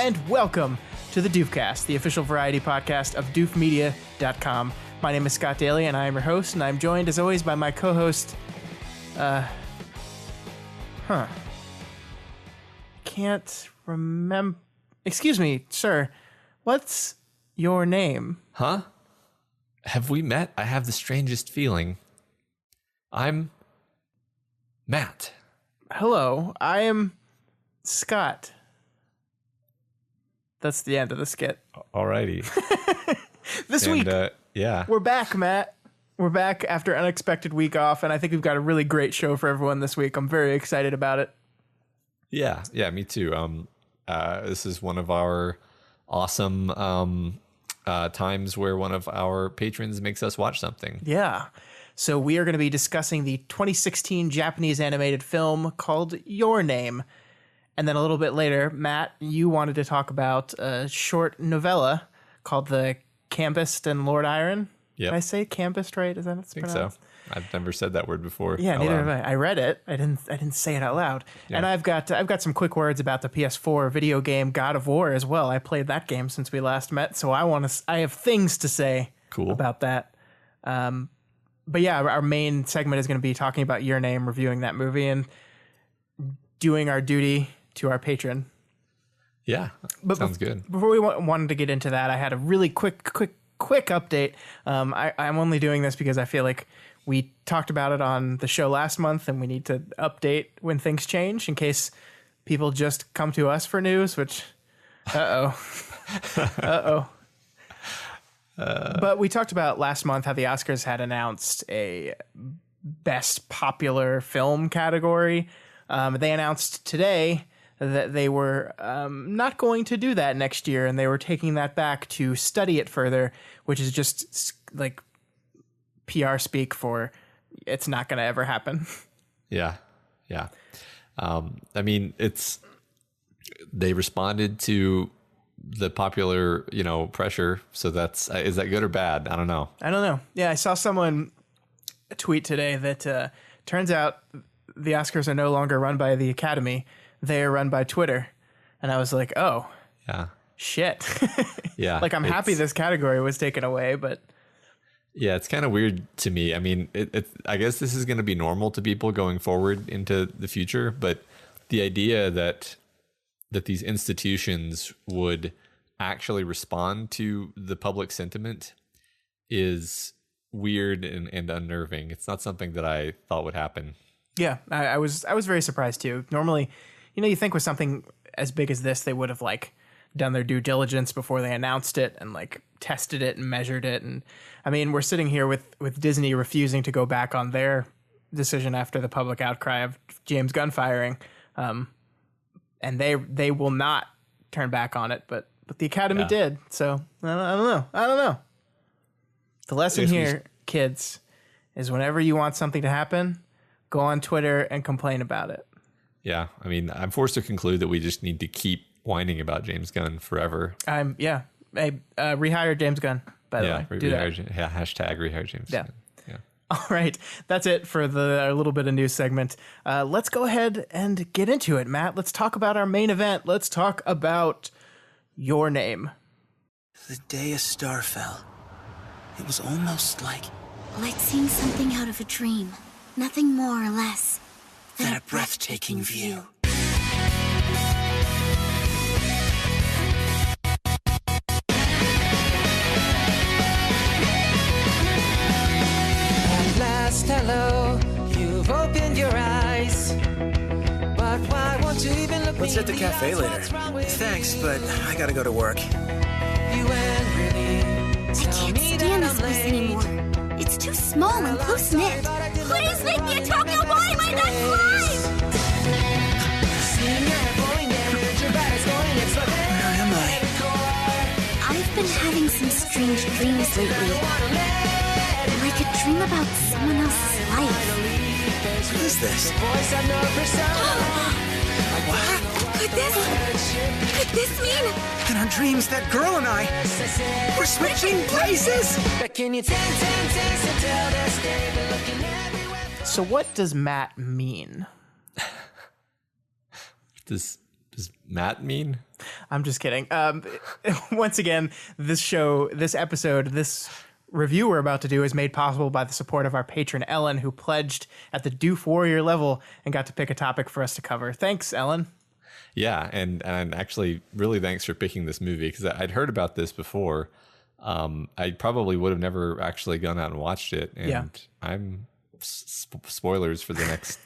and welcome to the Doofcast, the official variety podcast of doofmedia.com. My name is Scott Daly, and I am your host, and I'm joined, as always, by my co-host, Can't remember. Excuse me, sir. What's your name? Huh? Have we met? I have the strangest feeling. I'm Matt. Hello, I am Scott. That's the end of the skit. Alrighty. This week, yeah, we're back, Matt. We're back after an unexpected week off, and I think we've got a really great show for everyone this week. I'm very excited about it. Yeah, me too. This is one of our awesome times where one of our patrons makes us watch something. Yeah. So we are going to be discussing the 2016 Japanese animated film called Your Name. And then a little bit later, Matt, you wanted to talk about a short novella called The Cambist and Lord Iron. Yep. Did I say Cambist right? Is that what it's pronounced? I think so. I've never said that word before. Yeah, neither have I. I read it. I didn't say it out loud. Yeah. And I've got some quick words about the PS4 video game God of War as well. I played that game since we last met, so I have things to say about that. But yeah, our main segment is going to be talking about Your Name, reviewing that movie, and doing our duty to our patron. Yeah, sounds good. Before we wanted to get into that, I had a really quick update. I'm only doing this because I feel like we talked about it on the show last month, and we need to update when things change in case people just come to us for news, which, But we talked about last month how the Oscars had announced a Best Popular Film category. They announced today that they were not going to do that next year, and they were taking that back to study it further, which is just like PR speak for it's not going to ever happen. Yeah. I mean, they responded to the popular, pressure. So is that good or bad? I don't know. Yeah, I saw someone tweet today that turns out the Oscars are no longer run by the Academy. They are run by Twitter. And I was like, oh, yeah, shit. Yeah. Like, I'm happy this category was taken away, but. Yeah, it's kind of weird to me. I mean, I guess this is going to be normal to people going forward into the future. But the idea that these institutions would actually respond to the public sentiment is weird and unnerving. It's not something that I thought would happen. Yeah, I was very surprised too. Normally, you think with something as big as this, they would have done their due diligence before they announced it and tested it and measured it. And I mean, we're sitting here with Disney refusing to go back on their decision after the public outcry of James Gunn firing. And they will not turn back on it, but the Academy did. So I don't know. The lesson here, kids, is whenever you want something to happen, go on Twitter and complain about it. Yeah, I mean, I'm forced to conclude that we just need to keep whining about James Gunn forever. Hey, rehire James Gunn, by the way. Hashtag rehire James Gunn. Yeah. All right, that's it for our little bit of news segment. Let's go ahead and get into it, Matt. Let's talk about our main event. Let's talk about Your Name. The day a star fell, it was almost like seeing something out of a dream. Nothing more or less than a breathtaking view. Hello, you've opened your eyes. But why won't you even look? Let's hit the cafe later. Thanks, but I gotta go to work. You ain't really. I can't stand this place anymore. It's too small and close-knit. Please make me a Tokyo boy, my next life! Where am I? I've been having some strange dreams lately. Like a dream about someone else's life. What is this? What? Could this mean? In our dreams, that girl and I, we're switching places! So what does Matt mean? Does Does Matt mean? I'm just kidding. Once again, this episode, this review we're about to do is made possible by the support of our patron, Ellen, who pledged at the Doof Warrior level and got to pick a topic for us to cover. Thanks, Ellen. Yeah, and actually, really thanks for picking this movie, because I'd heard about this before. I probably would have never actually gone out and watched it, and I'm spoilers for the next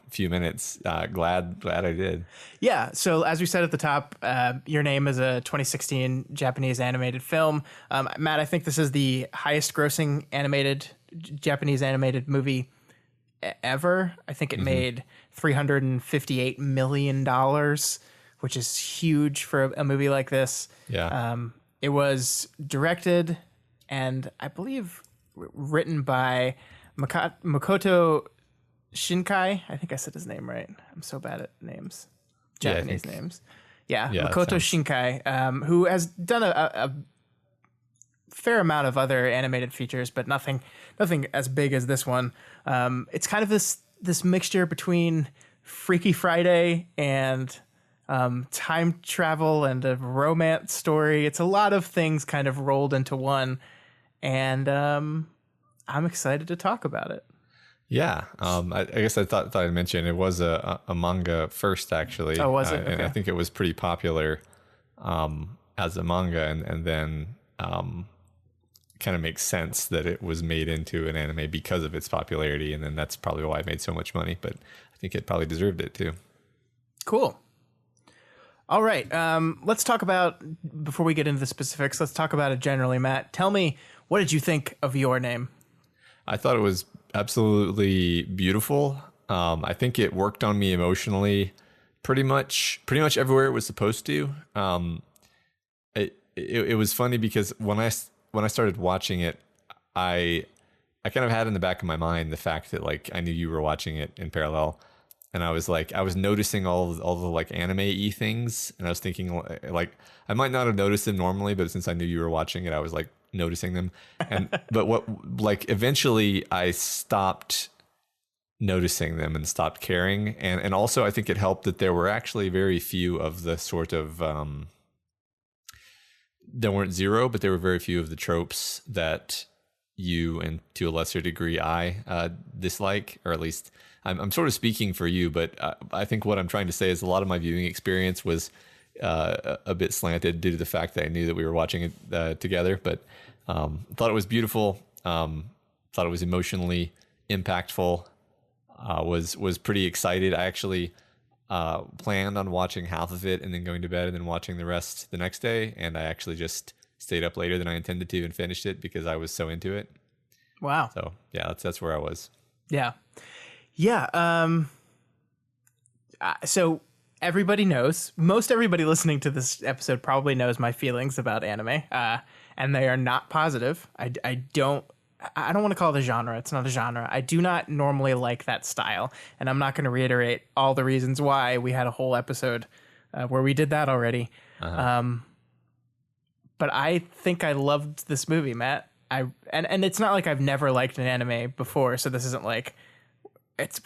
few minutes. Glad I did. Yeah. So as we said at the top, Your Name is a 2016 Japanese animated film. Matt, I think this is the highest grossing Japanese animated movie ever. I think it made $358 million, which is huge for a movie like this. Yeah. It was directed and I believe written by Makoto Shinkai. I think I said his name right. I'm so bad at names. Japanese names. Yeah, Makoto Shinkai, who has done a fair amount of other animated features, but nothing as big as this one. It's kind of this mixture between Freaky Friday and time travel and a romance story. It's a lot of things kind of rolled into one, and I'm excited to talk about it. Yeah, I guess I thought I'd mention it was a manga first, actually. Oh, was it? Okay. And I think it was pretty popular as a manga, and then kind of makes sense that it was made into an anime because of its popularity, and then that's probably why it made so much money. But I think it probably deserved it too. Cool. All right, let's talk about, before we get into the specifics, let's talk about it generally. Matt, tell me, what did you think of Your Name? I thought it was absolutely beautiful. I think it worked on me emotionally pretty much everywhere it was supposed to. It was funny because when I started watching it, I kind of had in the back of my mind the fact that like I knew you were watching it in parallel, and I was noticing all the like anime-y things, and I was thinking like I might not have noticed them normally, but since I knew you were watching it, I was like noticing them. But eventually I stopped noticing them and stopped caring, and also I think it helped that there were actually very few of the sort of there weren't zero, but there were very few of the tropes that you, and to a lesser degree I dislike, or at least I'm sort of speaking for you, but I think what I'm trying to say is a lot of my viewing experience was a bit slanted due to the fact that I knew that we were watching it together, but thought it was beautiful, thought it was emotionally impactful, was pretty excited. I actually planned on watching half of it and then going to bed and then watching the rest the next day, and I actually just stayed up later than I intended to and finished it because I was so into it. Wow. So yeah, that's where I was. Yeah. So everybody knows, most everybody listening to this episode probably knows my feelings about anime, and they are not positive. I don't want to call it a genre. It's not a genre. I do not normally like that style, and I'm not going to reiterate all the reasons why. We had a whole episode where we did that already. But I think I loved this movie, Matt. And it's not like I've never liked an anime before, so this isn't like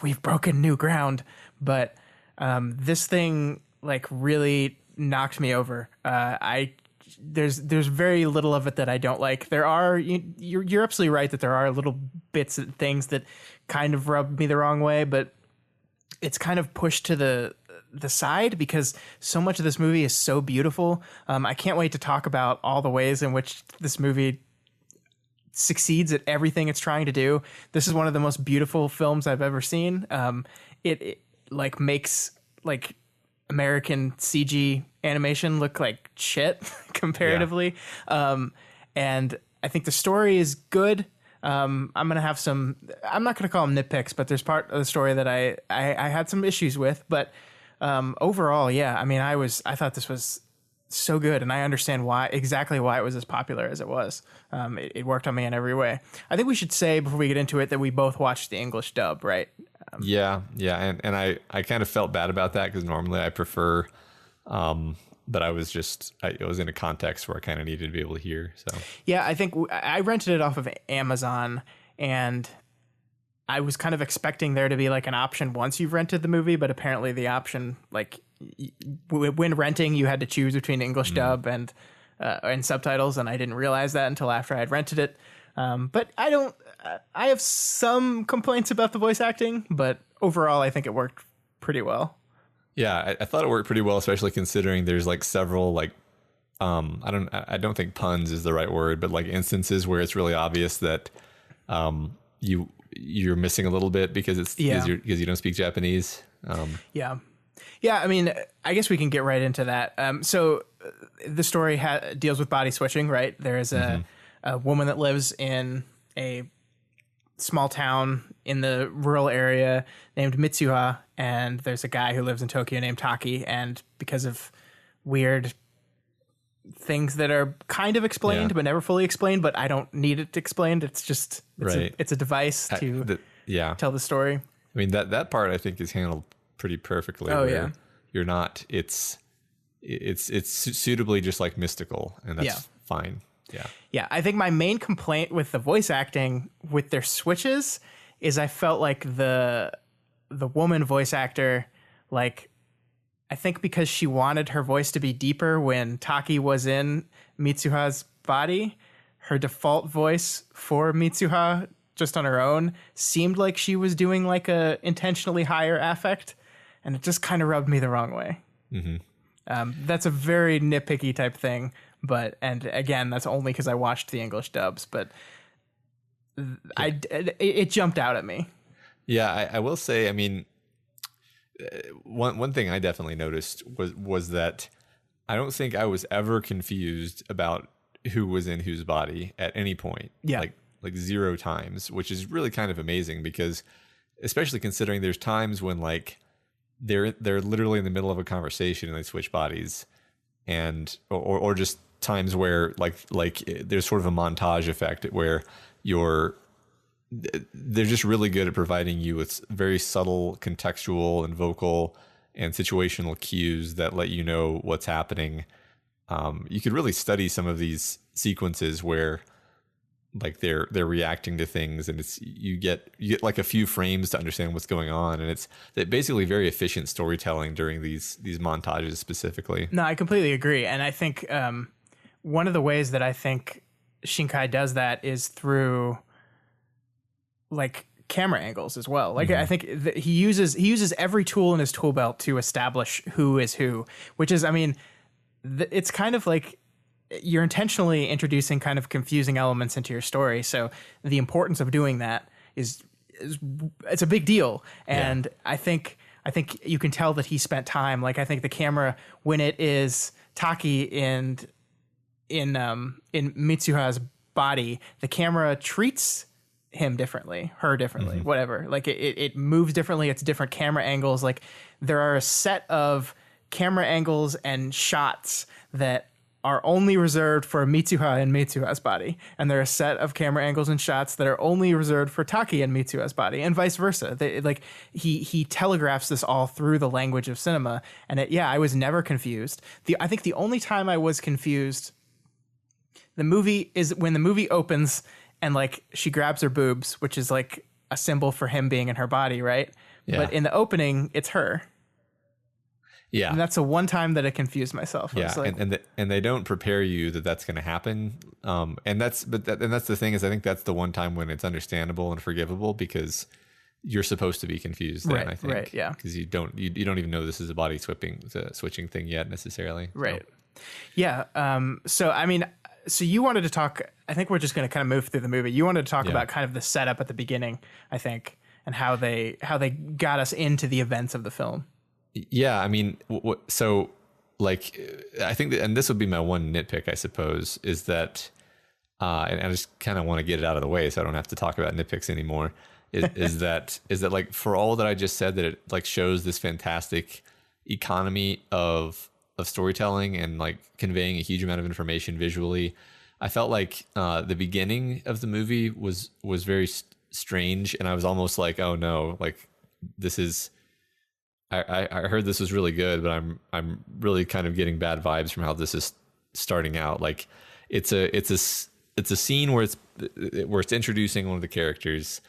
we've broken new ground. But this thing like really knocked me over. There's very little of it that I don't like. There are, you're absolutely right that there are little bits and things that kind of rub me the wrong way, but it's kind of pushed to the side because so much of this movie is so beautiful. I can't wait to talk about all the ways in which this movie succeeds at everything it's trying to do. This is one of the most beautiful films I've ever seen. It like makes like American CG animation look like shit comparatively. Yeah. And I think the story is good. I'm going to have I'm not going to call them nitpicks, but there's part of the story that I had some issues with, but overall, yeah, I mean, I thought this was so good, and I understand exactly why it was as popular as it was. It worked on me in every way. I think we should say before we get into it that we both watched the English dub, right? Yeah. And I kind of felt bad about that because normally I prefer, but I was it was in a context where I kind of needed to be able to hear. So yeah, I think I rented it off of Amazon, and I was kind of expecting there to be like an option once you've rented the movie, but apparently the option, like when renting, you had to choose between English dub and subtitles, and I didn't realize that until after I had rented it. But I have some complaints about the voice acting, but overall I think it worked pretty well. Yeah, I thought it worked pretty well, especially considering there's like several like I don't think puns is the right word, but like instances where it's really obvious that you're missing a little bit because you don't speak Japanese. Yeah. I mean, I guess we can get right into that. So the story deals with body switching, right? There is a woman that lives in a small town in the rural area named Mitsuha, and there's a guy who lives in Tokyo named Taki, and because of weird things that are kind of explained but never fully explained, but I don't need it explained. It's just it's a device to tell the story. I mean that part I think is handled pretty perfectly. You're not. It's suitably just like mystical, and that's fine. Yeah. I think my main complaint with the voice acting with their switches is I felt like the woman voice actor, like, I think because she wanted her voice to be deeper when Taki was in Mitsuha's body, her default voice for Mitsuha just on her own seemed like she was doing like a intentionally higher affect, and it just kind of rubbed me the wrong way. That's a very nitpicky type thing, and again, that's only because I watched the English dubs, but it jumped out at me. Yeah, I will say, I mean, one thing I definitely noticed was that I don't think I was ever confused about who was in whose body at any point. Yeah. Like 0 times, which is really kind of amazing because especially considering there's times when like they're literally in the middle of a conversation and they switch bodies, and or just times where like there's sort of a montage effect where they're just really good at providing you with very subtle contextual and vocal and situational cues that let you know what's happening. You could really study some of these sequences where like they're reacting to things, and you get like a few frames to understand what's going on, and it's basically very efficient storytelling during these montages specifically. No, I completely agree, and I think one of the ways that I think Shinkai does that is through like camera angles as well. Like I think that he uses every tool in his tool belt to establish who is who, which is, I mean, it's kind of like you're intentionally introducing kind of confusing elements into your story. So the importance of doing that is it's a big deal. And I think you can tell that he spent time. Like I think the camera, when it is Taki and in Mitsuha's body, the camera treats him differently, her differently, whatever. Like it moves differently. It's different camera angles. Like there are a set of camera angles and shots that are only reserved for Mitsuha and Mitsuha's body, and there are a set of camera angles and shots that are only reserved for Taki and Mitsuha's body, and vice versa. He telegraphs this all through the language of cinema, and I was never confused. I think the only time I was confused, the movie is when the movie opens and like she grabs her boobs, which is like a symbol for him being in her body, right? Yeah. But in the opening, it's her. Yeah, and that's the one time that I confused myself. Yeah, like, and they don't prepare you that that's going to happen. And that's the thing is, I think that's the one time when it's understandable and forgivable because you're supposed to be confused. Then, right, I think, right, yeah, because you don't even know this is a body switching thing yet necessarily. Right. So. Yeah. So I mean, so you wanted to talk. I think we're just going to kind of move through the movie. You wanted to talk about kind of the setup at the beginning, I think, and how they got us into the events of the film. Yeah, I mean, so like, I think that, and this would be my one nitpick, I suppose, is that, and I just kind of want to get it out of the way so I don't have to talk about nitpicks anymore. Is that like, for all that I just said, that it like shows this fantastic economy of storytelling and like conveying a huge amount of information visually. I felt like the beginning of the movie was very strange, and I was almost like, oh no, like this is. I heard this was really good, but I'm really kind of getting bad vibes from how this is starting out. Like it's a scene where it's introducing one of the characters,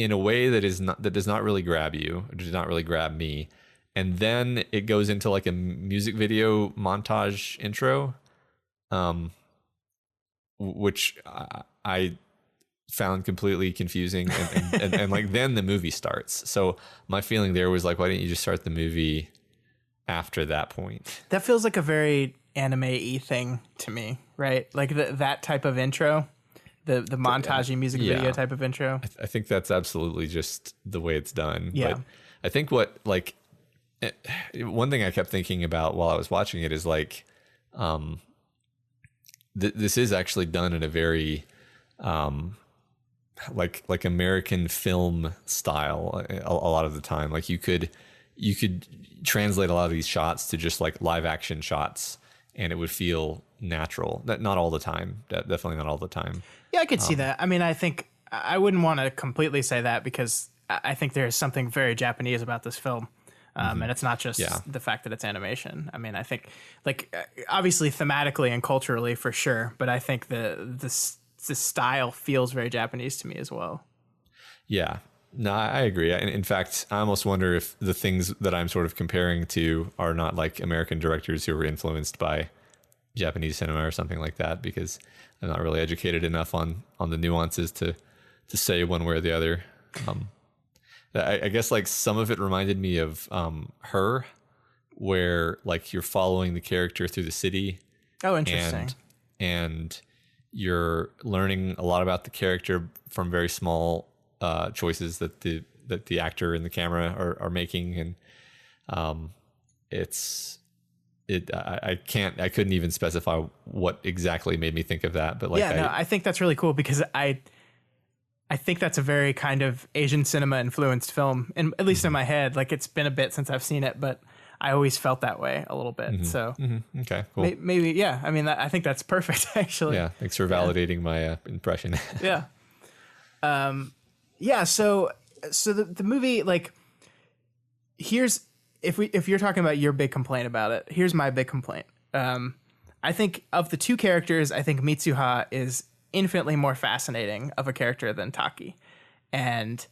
in a way that does not really grab you, or does not really grab me. And then it goes into like a music video montage intro, which I found completely confusing, and like then the movie starts. So my feeling there was like, why didn't you just start the movie after that point? That feels like a very anime-y thing to me, right? Like that type of intro, the montage music video type of intro. I think that's absolutely just the way it's done. Yeah. But I think one thing I kept thinking about while I was watching it is like, this is actually done in a very, like American film style a lot of the time. Like you could translate a lot of these shots to just like live action shots, and it would feel natural. Not all the time, definitely not all the time. Yeah, I could see that. I mean, I think I wouldn't want to completely say that, because I think there's something very Japanese about this film. And it's not just the fact that it's animation. I mean, I think like obviously thematically and culturally for sure, but I think the style feels very Japanese to me as well. Yeah, no, I agree. In fact, I almost wonder if the things that I'm sort of comparing to are not like American directors who were influenced by Japanese cinema or something like that, because I'm not really educated enough on the nuances to say one way or the other. I guess like some of it reminded me of Her, where like you're following the character through the city. Oh, interesting. And you're learning a lot about the character from very small choices that the actor and the camera are making, and I couldn't even specify what exactly made me think of that, but like I think that's really cool, because I think that's a very kind of Asian cinema influenced film, and at least in my head. Like it's been a bit since I've seen it, but I always felt that way a little bit. So okay, cool. Maybe, yeah. I mean, I think that's perfect, actually. Yeah, thanks for validating my impression. Yeah. So the movie, like, here's if you're talking about your big complaint about it, here's my big complaint. I think of the two characters, I think Mitsuha is infinitely more fascinating of a character than Taki, and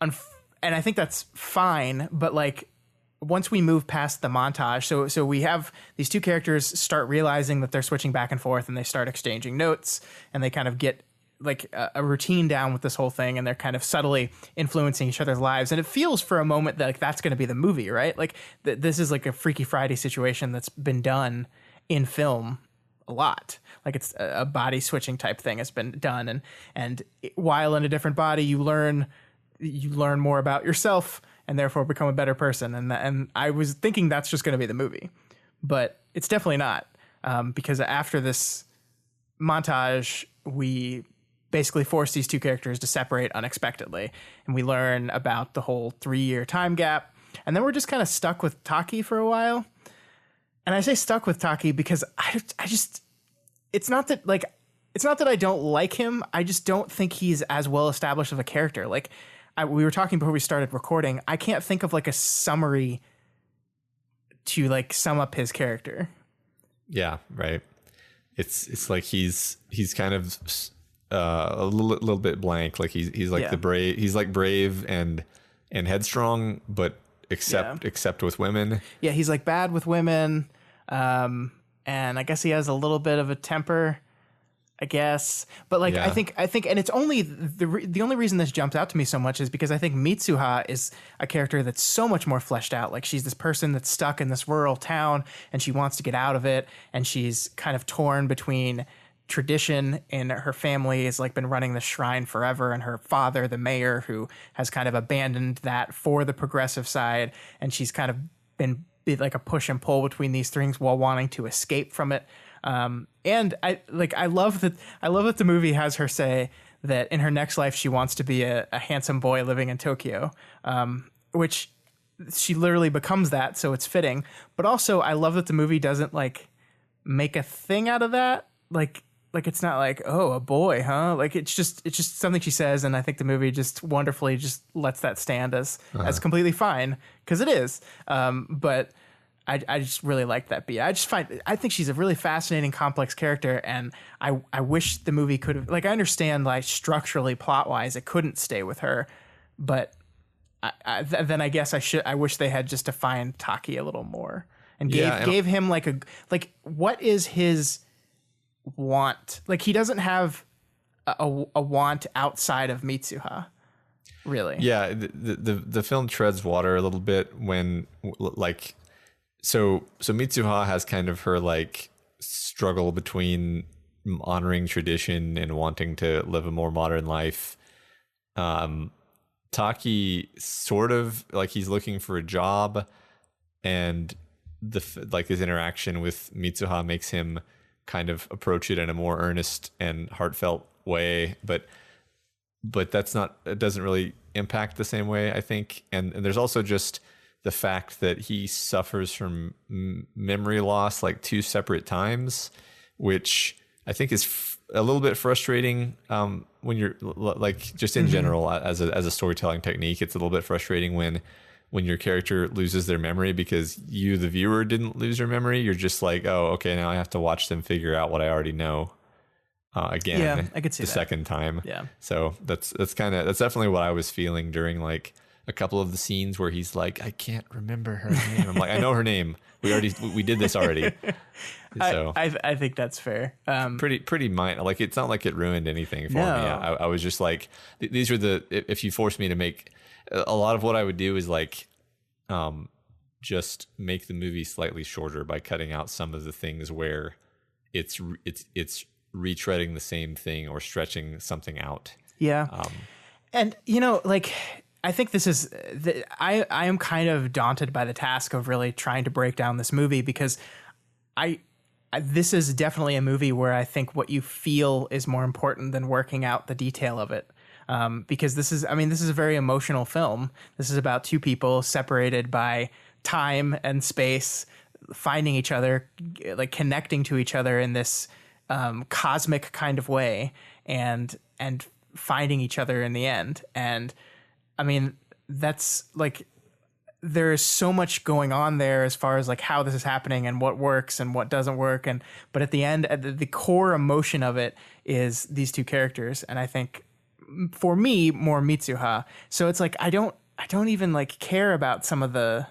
I think that's fine. But like, once we move past the montage, so we have these two characters start realizing that they're switching back and forth, and they start exchanging notes, and they kind of get like a routine down with this whole thing, and they're kind of subtly influencing each other's lives. And it feels for a moment that like that's going to be the movie, right? Like this is like a Freaky Friday situation that's been done in film a lot. Like it's a body switching type thing has been done, and while in a different body, you learn more about yourself and therefore become a better person. And I was thinking that's just going to be the movie, but it's definitely not, because after this montage, we basically force these two characters to separate unexpectedly, and we learn about the whole 3-year time gap, and then we're just kind of stuck with Taki for a while. And I say stuck with Taki because I just, it's not that I don't like him. I just don't think he's as well established of a character. Like we were talking before we started recording, I can't think of like a summary to like sum up his character. Yeah, right. It's like he's kind of a little bit blank. Like he's like brave and headstrong, but except with women. Yeah, he's like bad with women, and I guess he has a little bit of a temper, I guess. But like I think, and it's only the only reason this jumps out to me so much is because I think Mitsuha is a character that's so much more fleshed out. Like she's this person that's stuck in this rural town, and she wants to get out of it, and she's kind of torn between tradition in her family has like been running the shrine forever, and her father, the mayor, who has kind of abandoned that for the progressive side, and she's kind of been like a push and pull between these things while wanting to escape from it. And I love that the movie has her say that in her next life she wants to be a handsome boy living in Tokyo, which she literally becomes that, so it's fitting. But also I love that the movie doesn't like make a thing out of that. Like it's not like, oh, a boy, huh? Like it's just something she says, and I think the movie just wonderfully just lets that stand as completely fine, because it is. But I just really like that beat. I think she's a really fascinating, complex character, and I wish the movie could have, like, I understand, like, structurally, plot wise, it couldn't stay with her, but then I guess I wish they had just defined Taki a little more and gave him what is his want? Like, he doesn't have a want outside of Mitsuha, really. Yeah, the film treads water a little bit when, like, so Mitsuha has kind of her, like, struggle between honoring tradition and wanting to live a more modern life. Taki sort of, like, he's looking for a job, and his interaction with Mitsuha makes him kind of approach it in a more earnest and heartfelt way, but it doesn't really impact the same way, I think. And there's also just the fact that he suffers from memory loss like 2 separate times, which I think is a little bit frustrating when you're, like, just in general as a storytelling technique. It's a little bit frustrating when your character loses their memory because you, the viewer, didn't lose your memory. You're just like, oh, okay, now I have to watch them figure out what I already know again. Yeah, I could see the that. second time. Yeah. So that's definitely what I was feeling during, like, a couple of the scenes where he's like, I can't remember her name. I'm like, I know her name. We did this already. So I think that's fair. Pretty minor. Like, it's not like it ruined anything for me. I was just like, these are if you force me to make, a lot of what I would do is, like, just make the movie slightly shorter by cutting out some of the things where it's retreading the same thing or stretching something out. Yeah. And, you know, like, I think this is, I am kind of daunted by the task of really trying to break down this movie, because this is definitely a movie where I think what you feel is more important than working out the detail of it. Because this is a very emotional film. This is about 2 people separated by time and space, finding each other, like, connecting to each other in this cosmic kind of way, and finding each other in the end. And I mean, that's, like, there is so much going on there as far as, like, how this is happening and what works and what doesn't work. But at the end, the core emotion of it is these 2 characters. And I think, for me, more Mitsuha. So it's like, I don't even, like, care about some of the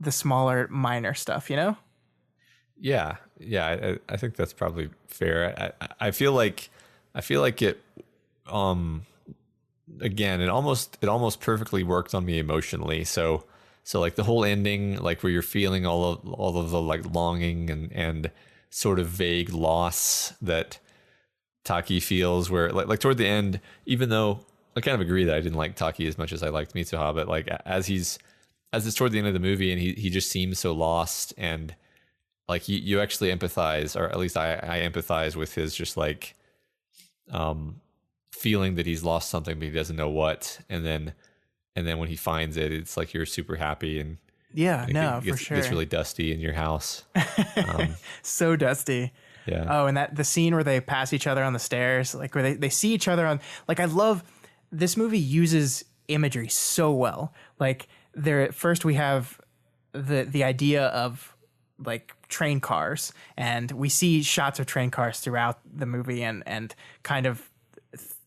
smaller minor stuff, you know? Yeah. I think that's probably fair. I feel like it, again, it almost perfectly worked on me emotionally. So like, the whole ending, like, where you're feeling all of the, like, longing and sort of vague loss that Taki feels, where, like toward the end, even though I kind of agree that I didn't like Taki as much as I liked Mitsuha, but, like, as it's toward the end of the movie and he just seems so lost, and, like, you actually empathize, or at least I empathize with his just, like, feeling that he's lost something but he doesn't know what, and then when he finds it, it's like you're super happy, and for sure, it's really dusty in your house. So dusty. Yeah. Oh, and the scene where they pass each other on the stairs, like, where they see each other on, like, I love, this movie uses imagery so well. Like, first we have the idea of, like, train cars, and we see shots of train cars throughout the movie, and kind of,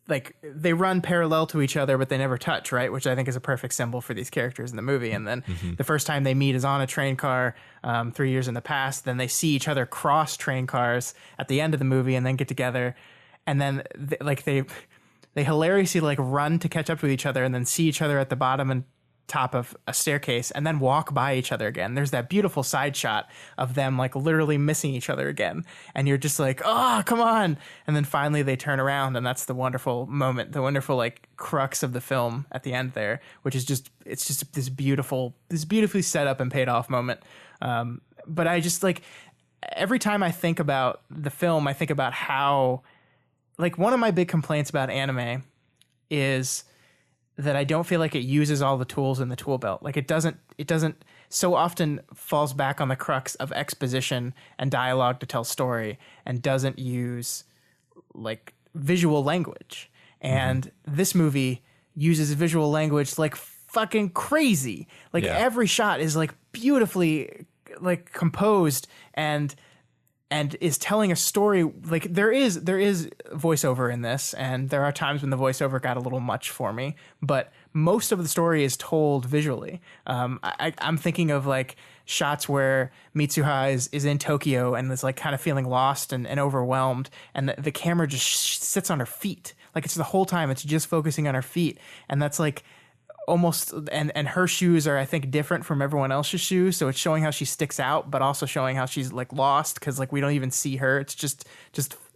like, they run parallel to each other, but they never touch, right? Which I think is a perfect symbol for these characters in the movie. And then the first time they meet is on a train car 3 years in the past. Then they see each other cross train cars at the end of the movie and then get together. And then they hilariously, like, run to catch up with each other and then see each other at the bottom and top of a staircase and then walk by each other again. There's that beautiful side shot of them, like, literally missing each other again. And you're just like, oh, come on. And then finally they turn around, and that's the wonderful moment, the wonderful, like, crux of the film at the end there, which is it's just this beautifully set up and paid off moment. But I just, like, every time I think about the film, I think about how, like, one of my big complaints about anime is that I don't feel like it uses all the tools in the tool belt. Like, it doesn't so often falls back on the crux of exposition and dialogue to tell story, and doesn't use, like, visual language. And this movie uses visual language like fucking crazy. Like, every shot is, like, beautifully like composed and is telling a story. Like there is voiceover in this, and there are times when the voiceover got a little much for me, but most of the story is told visually. I'm thinking of like shots where Mitsuha is in Tokyo and is like kind of feeling lost and overwhelmed, and the camera just sits on her feet. Like it's the whole time it's just focusing on her feet, and that's like almost, and her shoes are, I think, different from everyone else's shoes, so it's showing how she sticks out, but also showing how she's like lost, because like we don't even see her. It's just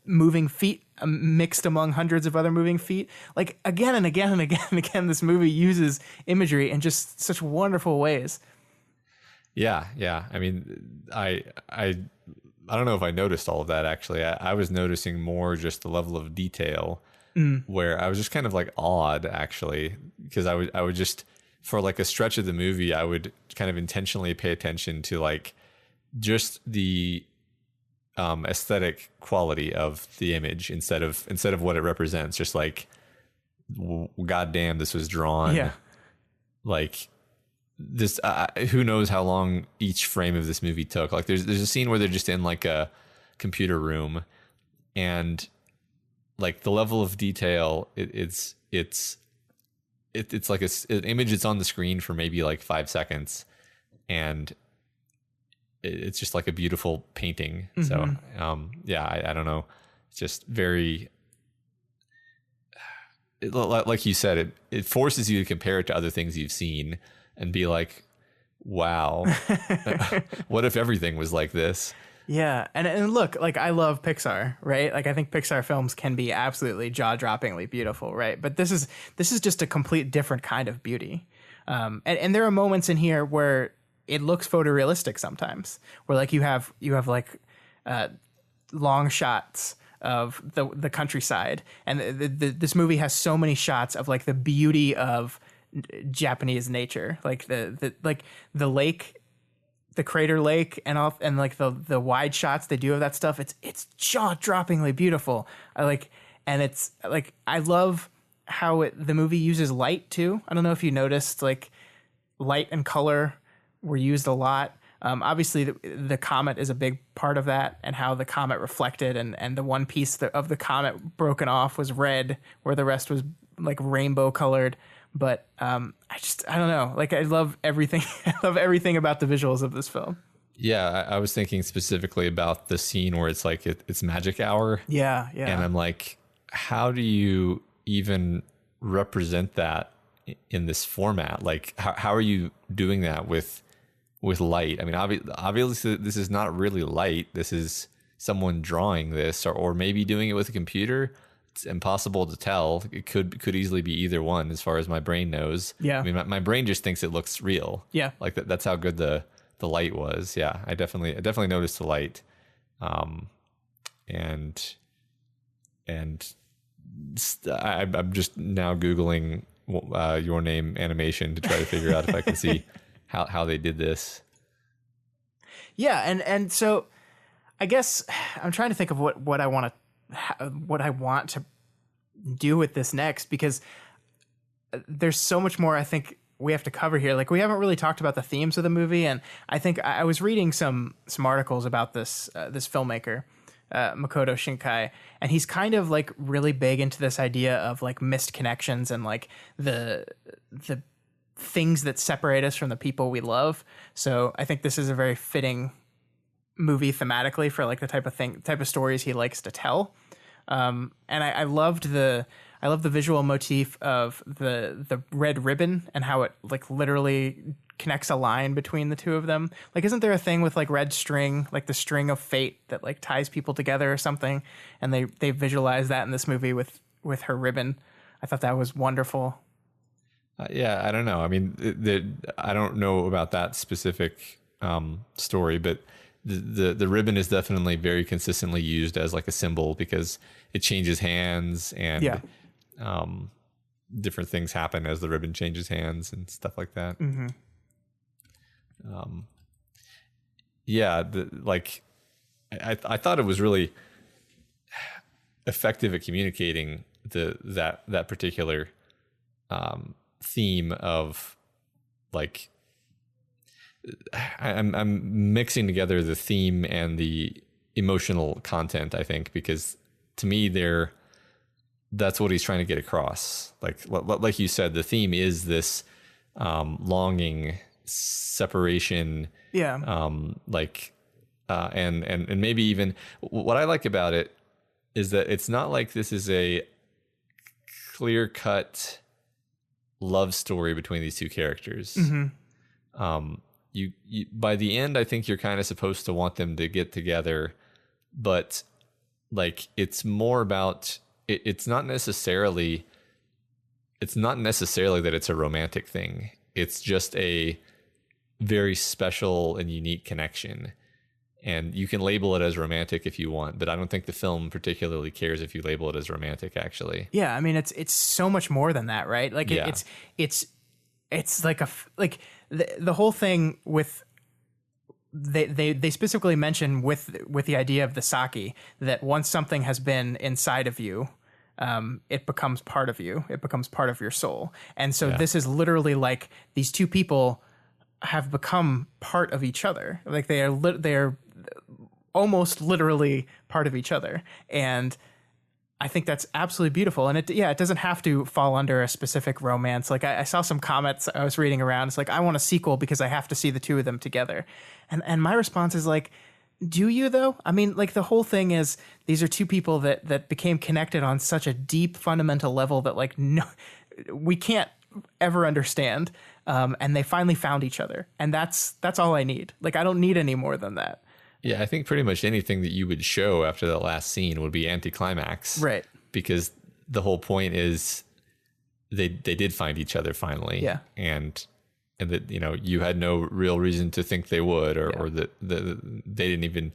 moving feet mixed among hundreds of other moving feet. Like again and again and again and again, this movie uses imagery in just such wonderful ways. Yeah. I mean, I don't know if I noticed all of that, actually. I was noticing more just the level of detail, where I was just kind of like awed, actually, because I would just, for like a stretch of the movie, I would kind of intentionally pay attention to like just the aesthetic quality of the image instead of what it represents. Just like, goddamn, this was drawn like this. Who knows how long each frame of this movie took? Like there's a scene where they're just in like a computer room, and like the level of detail, it's like an image that's on the screen for maybe like 5 seconds, and it's just like a beautiful painting. So I don't know, it's just very, like you said, it forces you to compare it to other things you've seen and be like, wow, what if everything was like this? Yeah, and look, like I love Pixar, right? Like I think Pixar films can be absolutely jaw-droppingly beautiful, right? But this is just a complete different kind of beauty. And there are moments in here where it looks photorealistic sometimes, where like you have like long shots of the countryside, and this movie has so many shots of like the beauty of Japanese nature, like the lake, the crater lake, and like the wide shots they do of that stuff. It's jaw-droppingly beautiful. I love how the movie uses light too. I don't know if you noticed, like light and color were used a lot. Obviously the comet is a big part of that, and how the comet reflected, and the one piece of the comet broken off was red, where the rest was like rainbow colored. But I don't know. Like I love everything. I love everything about the visuals of this film. Yeah, I was thinking specifically about the scene where it's like it's magic hour. Yeah. And I'm like, how do you even represent that in this format? Like, how are you doing that with light? I mean, obviously this is not really light. This is someone drawing this, or maybe doing it with a computer. It's impossible to tell. It could easily be either one, as far as my brain knows. Yeah. I mean, my brain just thinks it looks real. Yeah. Like that's how good the light was. Yeah. I definitely noticed the light. I'm just now Googling Your Name animation to try to figure out if I can see how they did this. Yeah. And so I guess I'm trying to think of what I want to do with this next, because there's so much more I think we have to cover here. Like we haven't really talked about the themes of the movie, and I think I was reading some articles about this filmmaker, Makoto Shinkai, and he's kind of like really big into this idea of like missed connections and like the things that separate us from the people we love. So I think this is a very fitting movie thematically for like the type of stories he likes to tell. And I loved the visual motif of the red ribbon and how it like literally connects a line between the two of them. Like, isn't there a thing with like red string, like the string of fate that like ties people together or something? And they visualize that in this movie with her ribbon. I thought that was wonderful. Yeah, I don't know. I mean, I don't know about that specific story, but the ribbon is definitely very consistently used as like a symbol, because it changes hands, and different things happen as the ribbon changes hands and stuff like that. Mm-hmm. I thought it was really effective at communicating that particular theme of like I'm mixing together the theme and the emotional content, I think, because to me that's what he's trying to get across. Like you said, the theme is this longing, separation, and maybe even what I like about it is that it's not like this is a clear-cut love story between these two characters. You by the end, I think you're kind of supposed to want them to get together, but like it's more about it's not necessarily that it's a romantic thing. It's just a very special and unique connection. And you can label it as romantic if you want, but I don't think the film particularly cares if you label it as romantic, actually. Yeah, I mean, it's so much more than that, right? Like it's like the whole thing with they specifically mention with the idea of the sake that once something has been inside of you, it becomes part of you. It becomes part of your soul. And so this is literally like these two people have become part of each other. Like they are almost literally part of each other. And I think that's absolutely beautiful. And it doesn't have to fall under a specific romance. Like I saw some comments I was reading around. It's like, I want a sequel because I have to see the two of them together. And my response is like, do you though? I mean, like the whole thing is these are two people that became connected on such a deep fundamental level that like, no, we can't ever understand. And they finally found each other. And that's all I need. Like, I don't need any more than that. Yeah, I think pretty much anything that you would show after that last scene would be anticlimax. Right. Because the whole point is they did find each other finally. Yeah. And that, you know, you had no real reason to think they would or that they didn't even,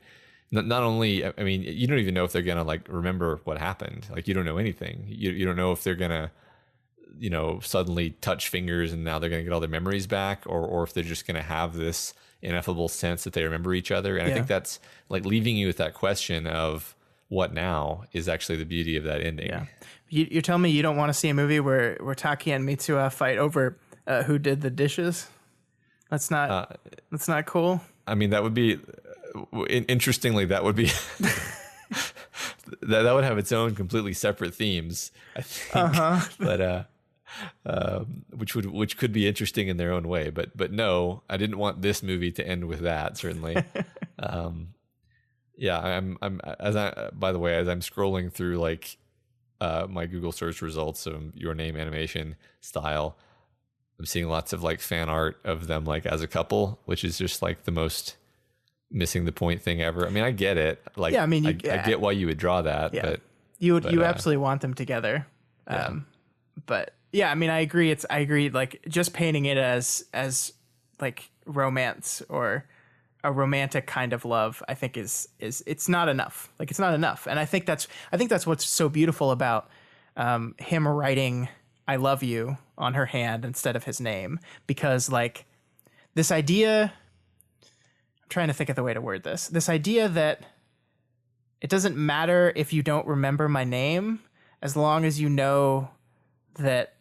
not only, I mean, you don't even know if they're going to like remember what happened. Like you don't know anything. You don't know if they're going to, you know, suddenly touch fingers and now they're going to get all their memories back or if they're just going to have this ineffable sense that they remember each other. And I think that's like leaving you with that question of what now is actually the beauty of that ending. Yeah. You're telling me you don't want to see a movie where Taki and Mitsuha fight over who did the dishes? That's not cool. I mean, that would be interestingly, that would be that would have its own completely separate themes, I think. But which could be interesting in their own way, but no, I didn't want this movie to end with that, certainly. By the way, as I'm scrolling through like my Google search results of Your Name animation style, I'm seeing lots of like fan art of them like as a couple, which is just like the most missing the point thing ever. I mean, I get it. Like, I mean, I get why you would draw that, but you absolutely want them together. But yeah, I mean, I agree. I agree. Like just painting it as like romance or a romantic kind of love, I think is it's not enough. Like it's not enough. And I think that's what's so beautiful about him writing "I love you" on her hand instead of his name, because like this idea, I'm trying to think of the way to word this. This idea that it doesn't matter if you don't remember my name as long as you know that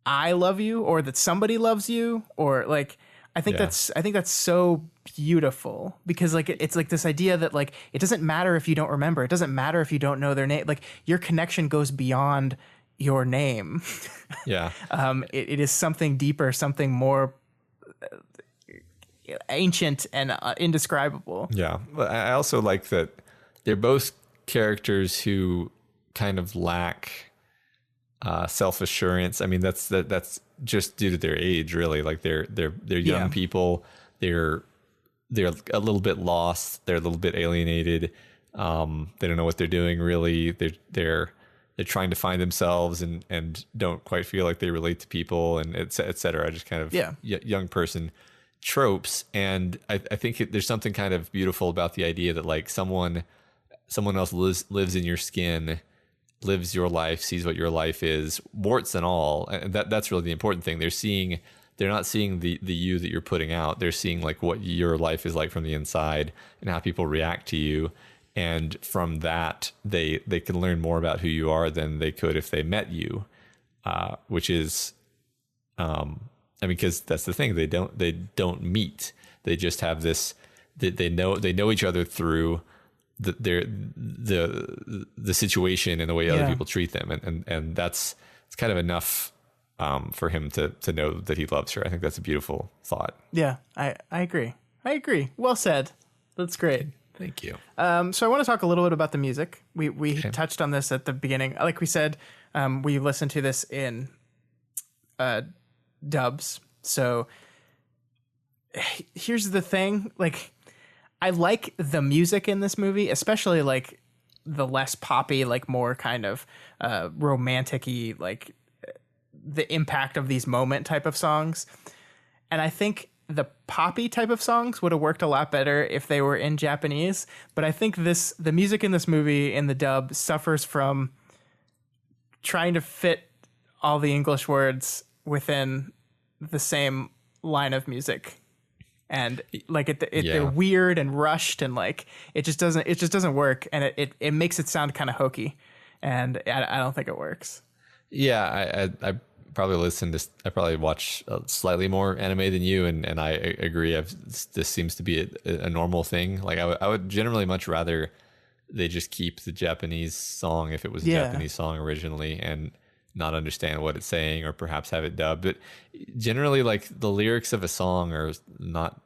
I love you or that somebody loves you, or like I think that's so beautiful, because like it's like this idea that like it doesn't matter if you don't remember, it doesn't matter if you don't know their name, like your connection goes beyond your name. Yeah. It is something deeper, something more ancient and indescribable. Yeah. But I also like that they're both characters who kind of lack self-assurance. I mean, that's just due to their age, really. Like they're young people. They're a little bit lost. They're a little bit alienated. They don't know what they're doing, really. They're trying to find themselves and don't quite feel like they relate to people, and et cetera. Just kind of young person tropes. And I think there's something kind of beautiful about the idea that like someone else lives in your skin, lives your life, sees what your life is, warts and all. And that's really the important thing. They're not seeing the you that you're putting out. They're seeing like what your life is like from the inside and how people react to you. And from that, they can learn more about who you are than they could if they met you, which is, I mean, because that's the thing, they don't meet. They just have this. They know each other through the situation and the way other people treat them, and it's kind of enough for him to know that he loves her. I think that's a beautiful thought. Yeah, I agree. Well said. That's great. Thank you. So I want to talk a little bit about the music. We touched on this at the beginning. Like we said, we listened to this in dubs. So here's the thing. Like, I like the music in this movie, especially like the less poppy, like more kind of romantic-y, like the impact of these moment type of songs. And I think the poppy type of songs would have worked a lot better if they were in Japanese. But I think the music in this movie in the dub suffers from trying to fit all the English words within the same line of music. And like they're weird and rushed, and like it just doesn't work, and it makes it sound kind of hokey, and I don't think it works. Yeah, I probably watch slightly more anime than you, and I agree. This seems to be a normal thing. Like I would generally much rather they just keep the Japanese song if it was a Japanese song originally, and not understand what it's saying, or perhaps have it dubbed. But generally, like, the lyrics of a song are not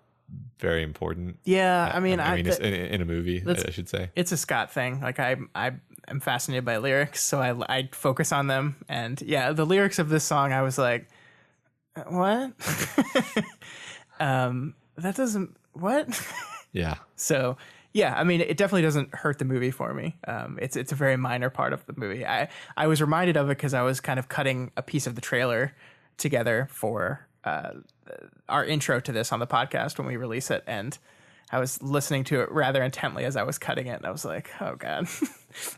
very important. Yeah, I mean, in a movie, I should say. It's a Scott thing. Like, I am fascinated by lyrics, so I focus on them. And yeah, the lyrics of this song, I was like, what? That doesn't, what? Yeah. So yeah, I mean, it definitely doesn't hurt the movie for me. It's a very minor part of the movie. I was reminded of it because I was kind of cutting a piece of the trailer together for our intro to this on the podcast when we release it, and I was listening to it rather intently as I was cutting it, and I was like, oh god,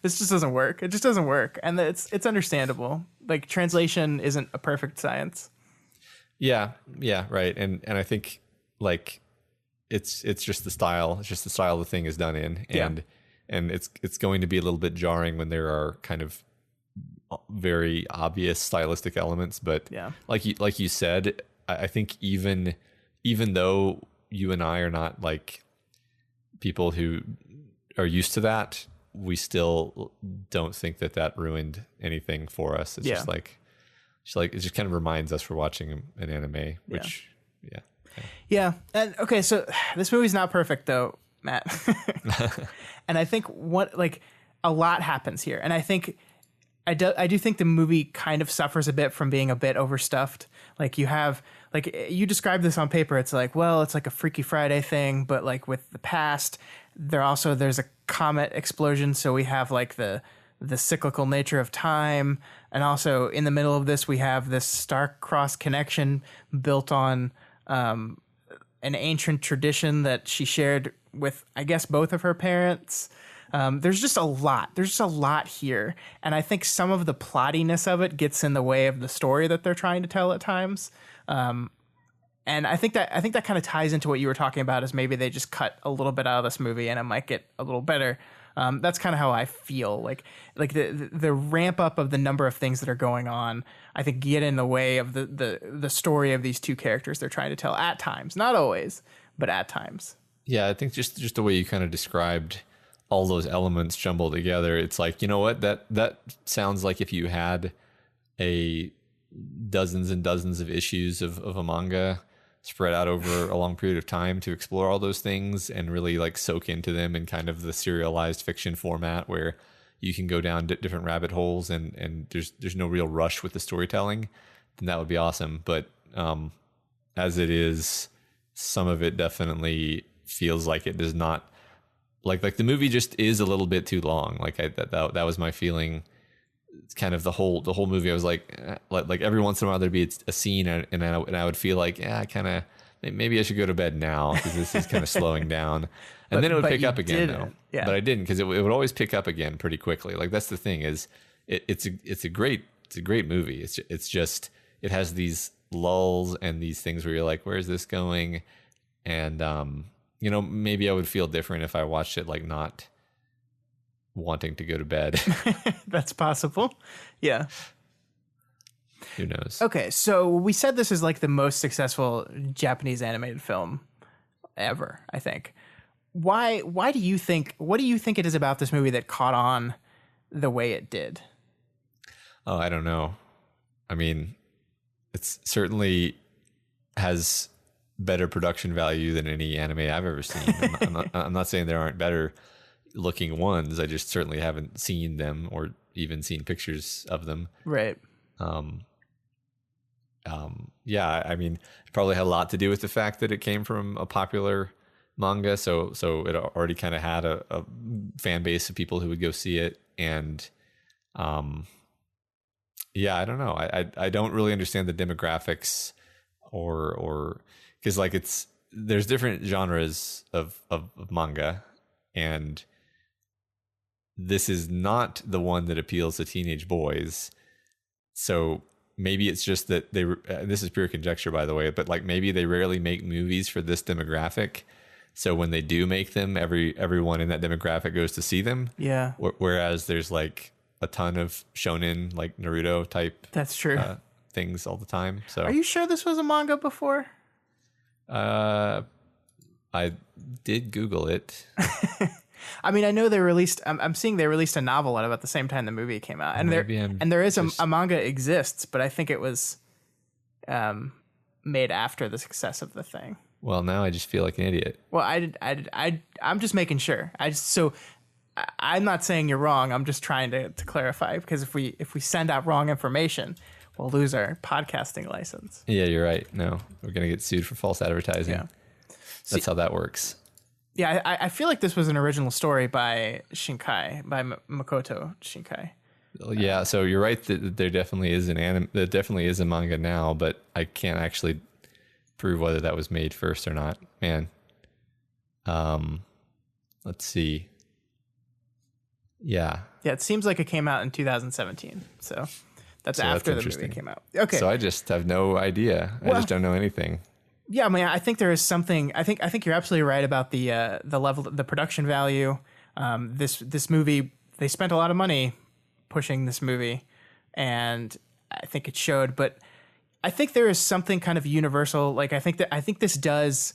this just doesn't work. It just doesn't work, and it's understandable. Like, translation isn't a perfect science. Yeah, right, and I think, like, it's just the style. It's just the style the thing is done in, and it's going to be a little bit jarring when there are kind of very obvious stylistic elements. But like you said, I think even though you and I are not like people who are used to that, we still don't think that ruined anything for us. It's just like it just kind of reminds us we're watching an anime, which Yeah. And okay, so this movie's not perfect though, Matt. And I think a lot happens here. And I think I do think the movie kind of suffers a bit from being a bit overstuffed. Like, you described this on paper. It's like, well, it's like a Freaky Friday thing, but like with the past, there's a comet explosion. So we have like the cyclical nature of time. And also in the middle of this, we have this star-crossed connection built on an ancient tradition that she shared with, I guess, both of her parents. There's just a lot here, and I think some of the plottiness of it gets in the way of the story that they're trying to tell at times. And I think that kind of ties into what you were talking about, is maybe they just cut a little bit out of this movie and it might get a little better. That's kind of how I feel. Like the ramp up of the number of things that are going on, I think, get in the way of the story of these two characters they're trying to tell at times. Not always, but at times. Yeah, I think just the way you kind of described all those elements jumbled together, it's like, you know what, that sounds like if you had dozens and dozens of issues of a manga spread out over a long period of time to explore all those things and really like soak into them in kind of the serialized fiction format where you can go down different rabbit holes and there's no real rush with the storytelling, then that would be awesome. But as it is, some of it definitely feels like it does not, like the movie just is a little bit too long. Like that was my feeling. It's kind of the whole movie. I was like every once in a while there'd be a scene and I would feel like, maybe I should go to bed now because this is kind of slowing down. And then it would pick up again though. Yeah. But I didn't, because it would always pick up again pretty quickly. Like, that's the thing, is it's a great movie. It's just, it has these lulls and these things where you're like, where's this going? And maybe I would feel different if I watched it like not wanting to go to bed. That's possible. Yeah. Who knows? Okay, so we said this is like the most successful Japanese animated film ever, I think. Why do you think, what do you think it is about this movie that caught on the way it did? Oh, I don't know. I mean, it's certainly has better production value than any anime I've ever seen. I'm not saying there aren't better looking ones. I just certainly haven't seen them or even seen pictures of them. Right. Yeah, I mean, it probably had a lot to do with the fact that it came from a popular manga. So it already kind of had a fan base of people who would go see it. And, yeah, I don't know. I don't really understand the demographics or because like there's different genres of manga, and this is not the one that appeals to teenage boys. So maybe it's just that this is pure conjecture, by the way, but like maybe they rarely make movies for this demographic. So when they do make them, everyone in that demographic goes to see them. Yeah. Whereas there's like a ton of shonen, like Naruto type. That's true. Things all the time. So are you sure this was a manga before? I did Google it. I mean, I know they released. I'm seeing they released a novel at about the same time the movie came out, and there is a manga exists, but I think it was made after the success of the thing. Well, now I just feel like an idiot. Well, I'm just making sure. I'm not saying you're wrong. I'm just trying to clarify, because if we send out wrong information, we'll lose our podcasting license. Yeah, you're right. No, we're gonna get sued for false advertising. Yeah. That's how that works. Yeah, I feel like this was an original story by Shinkai, by Makoto Shinkai. Yeah, so you're right that there definitely is there definitely is a manga now, but I can't actually prove whether that was made first or not. Man. Let's see. Yeah. Yeah, it seems like it came out in 2017. So that's after the movie came out. Okay. So I just have no idea. I just don't know anything. Yeah, I mean, I think there is something. I think you're absolutely right about the level, the production value. This movie, they spent a lot of money pushing this movie, and I think it showed. But I think there is something kind of universal. Like I think this does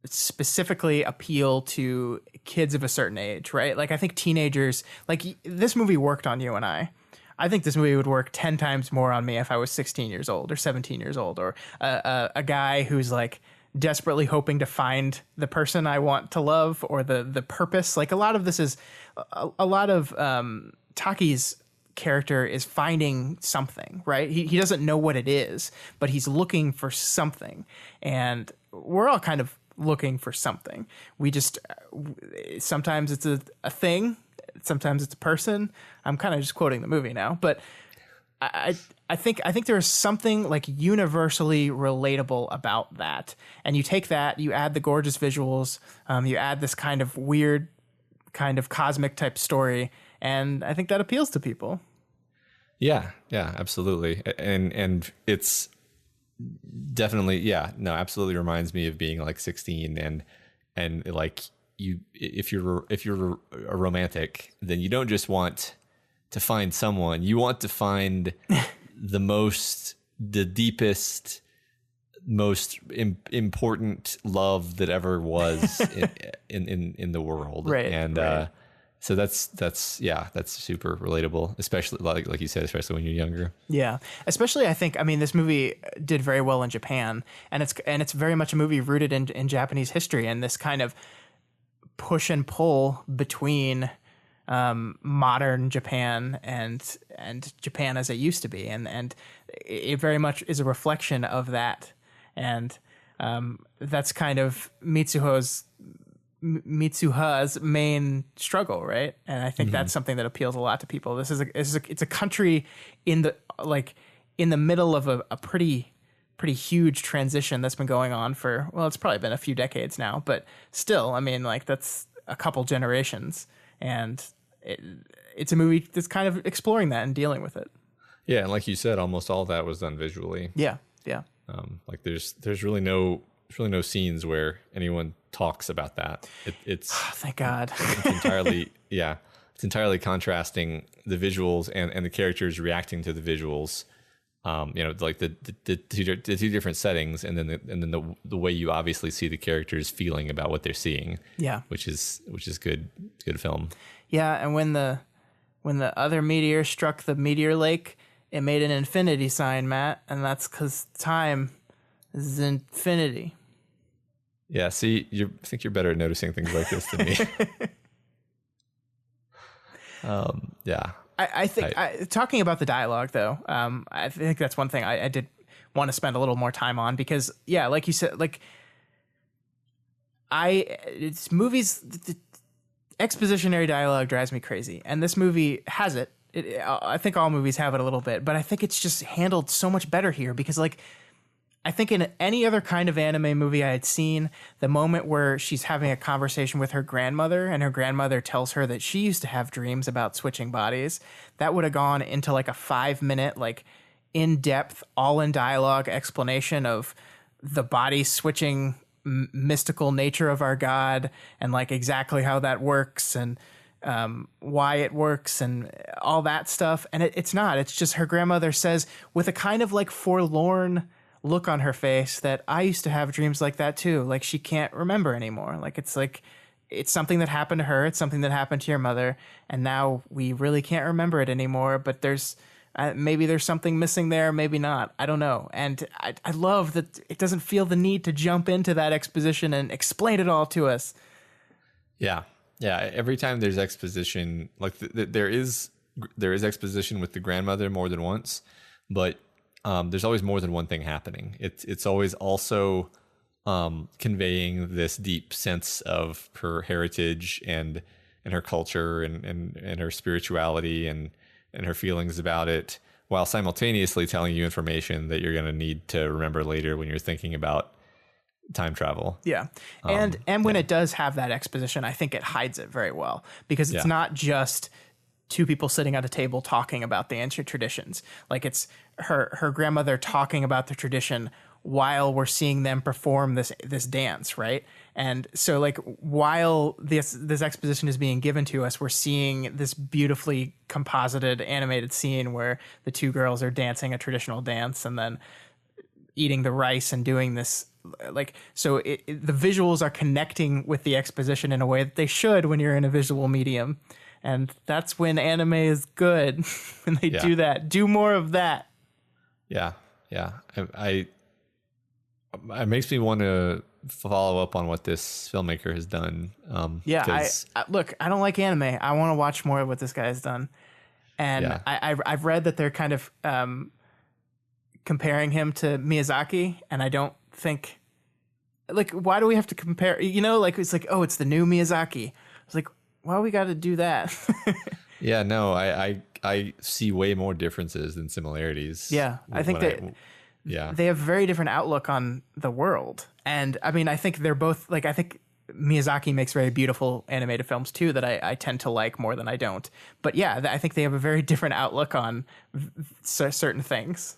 specifically appeal to kids of a certain age, right? Like I think teenagers, like this movie worked on you and I think this movie would work 10 times more on me if I was 16 years old or 17 years old, or a guy who's like desperately hoping to find the person I want to love, or the purpose. Like a lot of this is a lot of Taki's character is finding something, right? He doesn't know what it is, but he's looking for something. And we're all kind of looking for something. We just, sometimes it's a thing. Sometimes it's a person. I'm kind of just quoting the movie now, but I think there is something like universally relatable about that. And you take that, you add the gorgeous visuals, you add this kind of weird, kind of cosmic type story, and I think that appeals to people. Yeah, absolutely. And it's definitely, absolutely reminds me of being like 16 and like, if you're a romantic, then you don't just want to find someone. You want to find the deepest, most important love that ever was in the world. Right. And right. So that's super relatable, especially like you said, especially when you're younger. Yeah, especially this movie did very well in Japan, and it's very much a movie rooted in Japanese history and this kind of push and pull between modern Japan and Japan as it used to be, and it very much is a reflection of that, and that's kind of Mitsuha's main struggle, right? And I think that's something that appeals a lot to people. It's a country in the middle of a pretty huge transition that's been going on for, well, it's probably been a few decades now, but still, I mean, like that's a couple generations, and it's a movie that's kind of exploring that and dealing with it. Yeah, and like you said, almost all of that was done visually. Yeah. Like there's really no scenes where anyone talks about that. It's thank God. It's entirely contrasting the visuals and the characters reacting to the visuals like the two different settings, and then the way you obviously see the characters feeling about what they're seeing. Yeah, which is good film. Yeah, and when the other meteor struck the meteor lake, it made an infinity sign, Matt, and that's because time is infinity. Yeah, see, I think you're better at noticing things like this than me. Yeah. I think talking about the dialogue, though, I think that's one thing I did want to spend a little more time on because, yeah, like you said, like it's movies. The expositionary dialogue drives me crazy, and this movie has it. I think all movies have it a little bit, but I think it's just handled so much better here because, like, I think in any other kind of anime movie I had seen, the moment where she's having a conversation with her grandmother and her grandmother tells her that she used to have dreams about switching bodies, that would have gone into like a 5-minute, like in-depth, all in dialogue explanation of the body switching mystical nature of our God and like exactly how that works and why it works and all that stuff. And it's not. It's just her grandmother says with a kind of like forlorn look on her face that I used to have dreams like that too. Like she can't remember anymore. Like it's something that happened to her. It's something that happened to your mother. And now we really can't remember it anymore. But there's maybe there's something missing there. Maybe not. I don't know. And I love that it doesn't feel the need to jump into that exposition and explain it all to us. Yeah. Yeah. Every time there's exposition, like there is exposition with the grandmother more than once, but there's always more than one thing happening. It's always also conveying this deep sense of her heritage and her culture and her spirituality and her feelings about it, while simultaneously telling you information that you're going to need to remember later when you're thinking about time travel. Yeah. And when it does have that exposition, I think it hides it very well because it's not just two people sitting at a table talking about the ancient traditions. Like it's her grandmother talking about the tradition while we're seeing them perform this dance, right? And so like while this exposition is being given to us, we're seeing this beautifully composited animated scene where the two girls are dancing a traditional dance and then eating the rice and doing this, like, so the visuals are connecting with the exposition in a way that they should when you're in a visual medium. And that's when anime is good, when they do that. Do more of that. Yeah. Yeah. It makes me want to follow up on what this filmmaker has done. Look, I don't like anime. I want to watch more of what this guy has done. And I've read that they're kind of comparing him to Miyazaki, and I don't think, like, why do we have to compare? You know, like, it's like, oh, it's the new Miyazaki. It's like, why we got to do that? Yeah, no, I see way more differences than similarities. Yeah, I think they have a very different outlook on the world. And I mean, I think they're both, like, I think Miyazaki makes very beautiful animated films too that I tend to like more than I don't. But yeah, I think they have a very different outlook on certain things.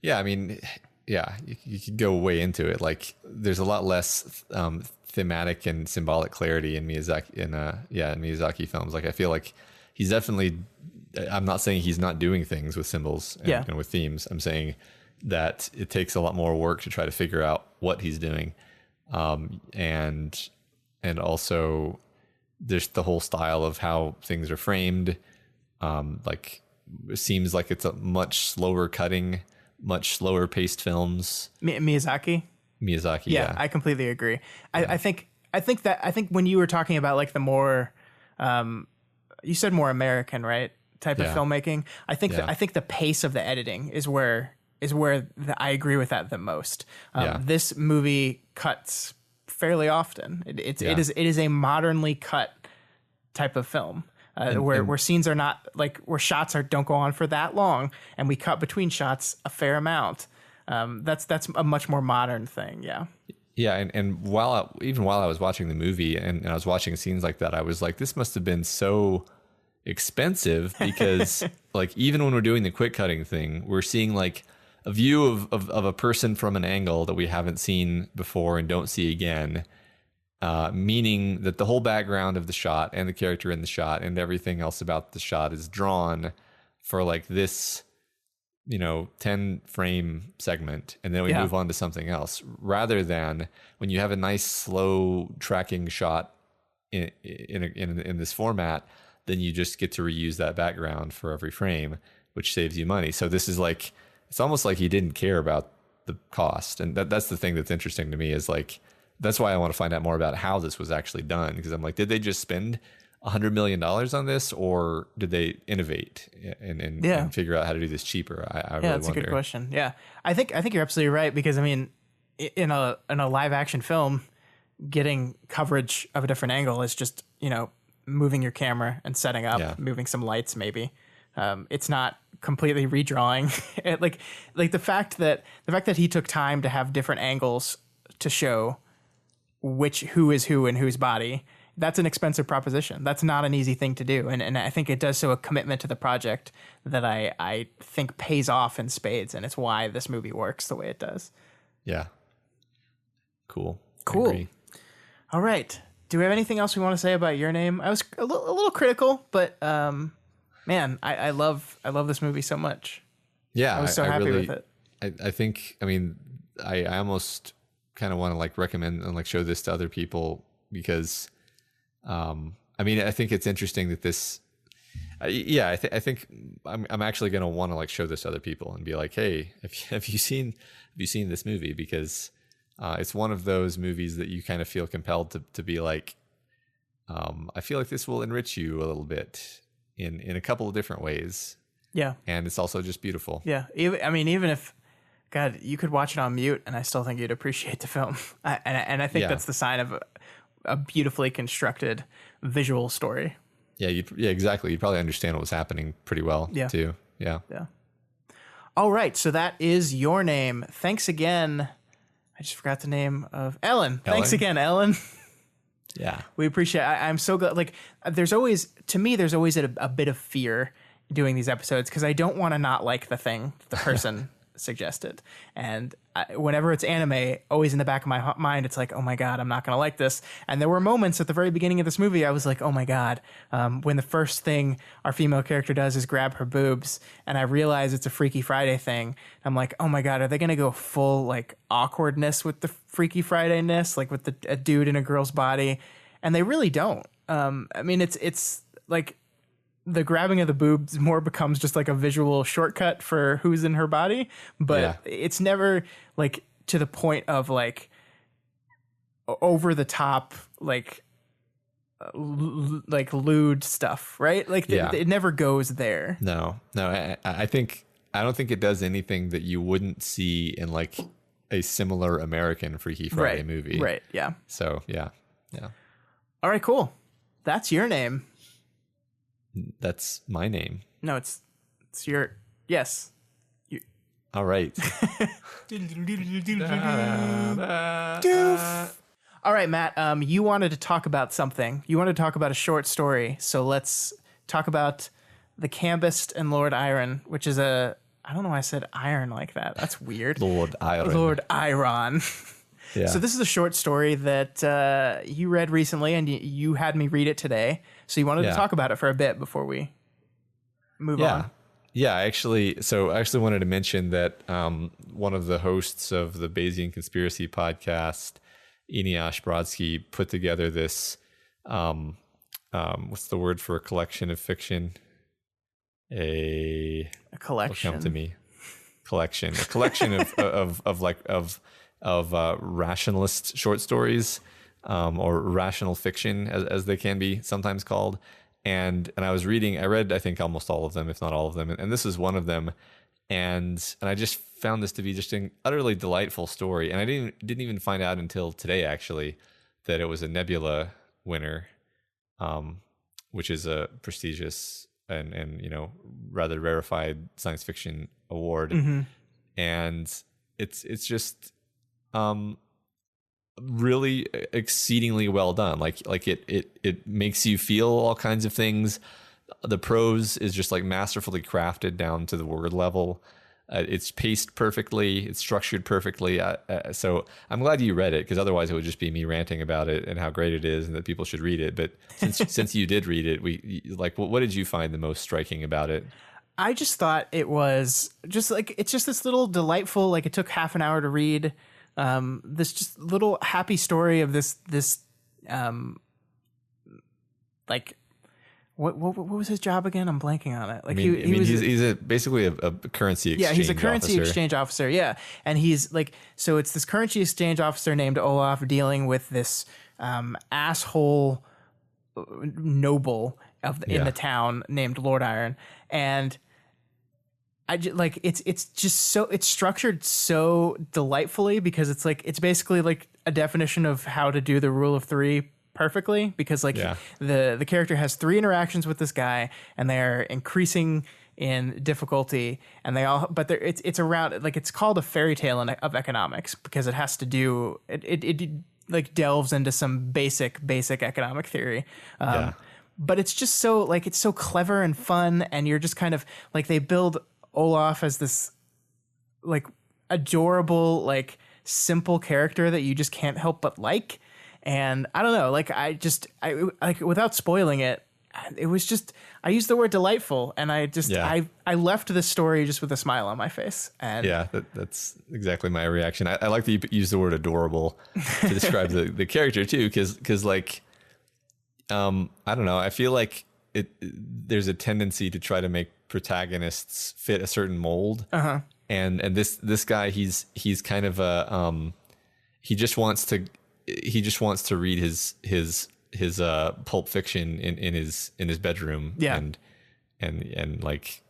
Yeah, I mean, yeah, you could go way into it. Like, there's a lot less thematic and symbolic clarity in Miyazaki in Miyazaki films. Like, I feel like he's definitely, I'm not saying he's not doing things with symbols and with themes. I'm saying that it takes a lot more work to try to figure out what he's doing. And also there's the whole style of how things are framed. Like, it seems like it's a much slower cutting, much slower paced films. Miyazaki, yeah. I completely agree. I think when you were talking about like the more, you said more American, right, type of filmmaking. I think the pace of the editing is where I agree with that the most. This movie cuts fairly often. It is a modernly cut type of film. Where scenes are not, like, where shots don't go on for that long, and we cut between shots a fair amount. That's a much more modern thing. Yeah. And while I was watching the movie and I was watching scenes like that, I was like, this must have been so expensive because like, even when we're doing the quick cutting thing, we're seeing like a view of a person from an angle that we haven't seen before and don't see again. Meaning that the whole background of the shot and the character in the shot and everything else about the shot is drawn for like this 10 frame segment and then we move on to something else, rather than when you have a nice slow tracking shot in this format, then you just get to reuse that background for every frame, which saves you money. So this is like, it's almost like he didn't care about the cost. And that's the thing that's interesting to me, is like, that's why I want to find out more about how this was actually done. Because I'm like, did they just spend $100 million on this, or did they innovate and figure out how to do this cheaper? I really that's wonder. a good question. Yeah, I think you're absolutely right, because I mean, in a live action film, getting coverage of a different angle is just moving your camera and setting up, moving some lights maybe. It's not completely redrawing. like the fact that he took time to have different angles to show who is who in whose body. That's an expensive proposition. That's not an easy thing to do. And I think it does show a commitment to the project that I think pays off in spades. And it's why this movie works the way it does. Yeah. Cool. All right. Do we have anything else we want to say about Your Name? I was a little critical, but man, I love this movie so much. Yeah. I was so happy with it. I think, I mean, I almost kind of want to like recommend and like show this to other people, because I mean, I think it's interesting that this, I think I'm actually going to want to like show this to other people and be like, hey, have you seen this movie? Because it's one of those movies that you kind of feel compelled to be like, I feel like this will enrich you a little bit in a couple of different ways. Yeah. And it's also just beautiful. Yeah. Even if, God, you could watch it on mute and I still think you'd appreciate the film. And I think that's the sign of a beautifully constructed visual story. Yeah, exactly. You'd probably understand what was happening pretty well too. Yeah. All right, so that is Your Name. Thanks again. I just forgot the name of Ellen. Thanks again, Ellen. Yeah. We appreciate it. I'm so glad. Like, there's always a bit of fear doing these episodes, because I don't want to not like the thing the person suggested. And whenever it's anime, always in the back of my mind, it's like, oh my God, I'm not going to like this. And there were moments at the very beginning of this movie, I was like, oh my God, when the first thing our female character does is grab her boobs, and I realize it's a Freaky Friday thing. I'm like, oh my God, are they going to go full like awkwardness with the Freaky Friday-ness, like with a dude in a girl's body? And they really don't. I mean, it's like, the grabbing of the boobs more becomes just like a visual shortcut for who's in her body, but it's never like to the point of like over the top, like lewd stuff, right? Like it never goes there. No, I don't think it does anything that you wouldn't see in like a similar American Freaky Friday movie. Right. Yeah. So yeah. All right, cool. That's Your Name. That's my name. No, it's your, yes. All right. All right, Matt, you wanted to talk about something. You wanted to talk about a short story. So let's talk about the Cambist and Lord Iron, which is I don't know why I said iron like that. That's weird. Lord Iron. Lord Iron. Yeah. So this is a short story that you read recently, and you had me read it today. So you wanted to talk about it for a bit before we move on. Yeah, I actually wanted to mention that one of the hosts of the Bayesian Conspiracy podcast, Eneasz Brodsky, put together this, what's the word for a collection of fiction? A collection. Come to me. Collection. A collection of rationalist short stories, or rational fiction, as they can be sometimes called. And I read I think almost all of them, if not all of them, and this is one of them. And I just found this to be just an utterly delightful story. And I didn't even find out until today, actually, that it was a Nebula winner, which is a prestigious and rather rarefied science fiction award. Mm-hmm. And it's just really exceedingly well done. Like it makes you feel all kinds of things. The prose is just like masterfully crafted down to the word level. It's paced perfectly. It's structured perfectly. So I'm glad you read it, because otherwise it would just be me ranting about it and how great it is and that people should read it. But since you did read it, what did you find the most striking about it? I just thought it was just like, it's just this little delightful, like it took half an hour to read. This just little happy story of this like, what was his job again? I'm blanking on it. Like he's basically a currency exchange. Yeah, he's a currency officer. exchange officer. Yeah, and he's like, so it's this currency exchange officer named Olaf dealing with this asshole noble in the town named Lord Iron, and I just, like it's just so it's structured so delightfully because it's like it's basically like a definition of how to do the rule of three perfectly, because like the character has 3 interactions with this guy and they're increasing in difficulty, and they all but it's around like it's called a fairy tale of economics because it has to do it like delves into some basic economic theory. But it's just so like it's so clever and fun, and you're just kind of like they build Olaf as this like adorable like simple character that you just can't help but like. And I don't know, like I like without spoiling it, it was just I used the word delightful, and I just I left this story just with a smile on my face. And that's exactly my reaction. I like that you use the word adorable to describe the character too, because like I don't know, I feel like there's a tendency to try to make protagonists fit a certain mold. And this guy, he's kind of a he just wants to read his Pulp Fiction in his bedroom and like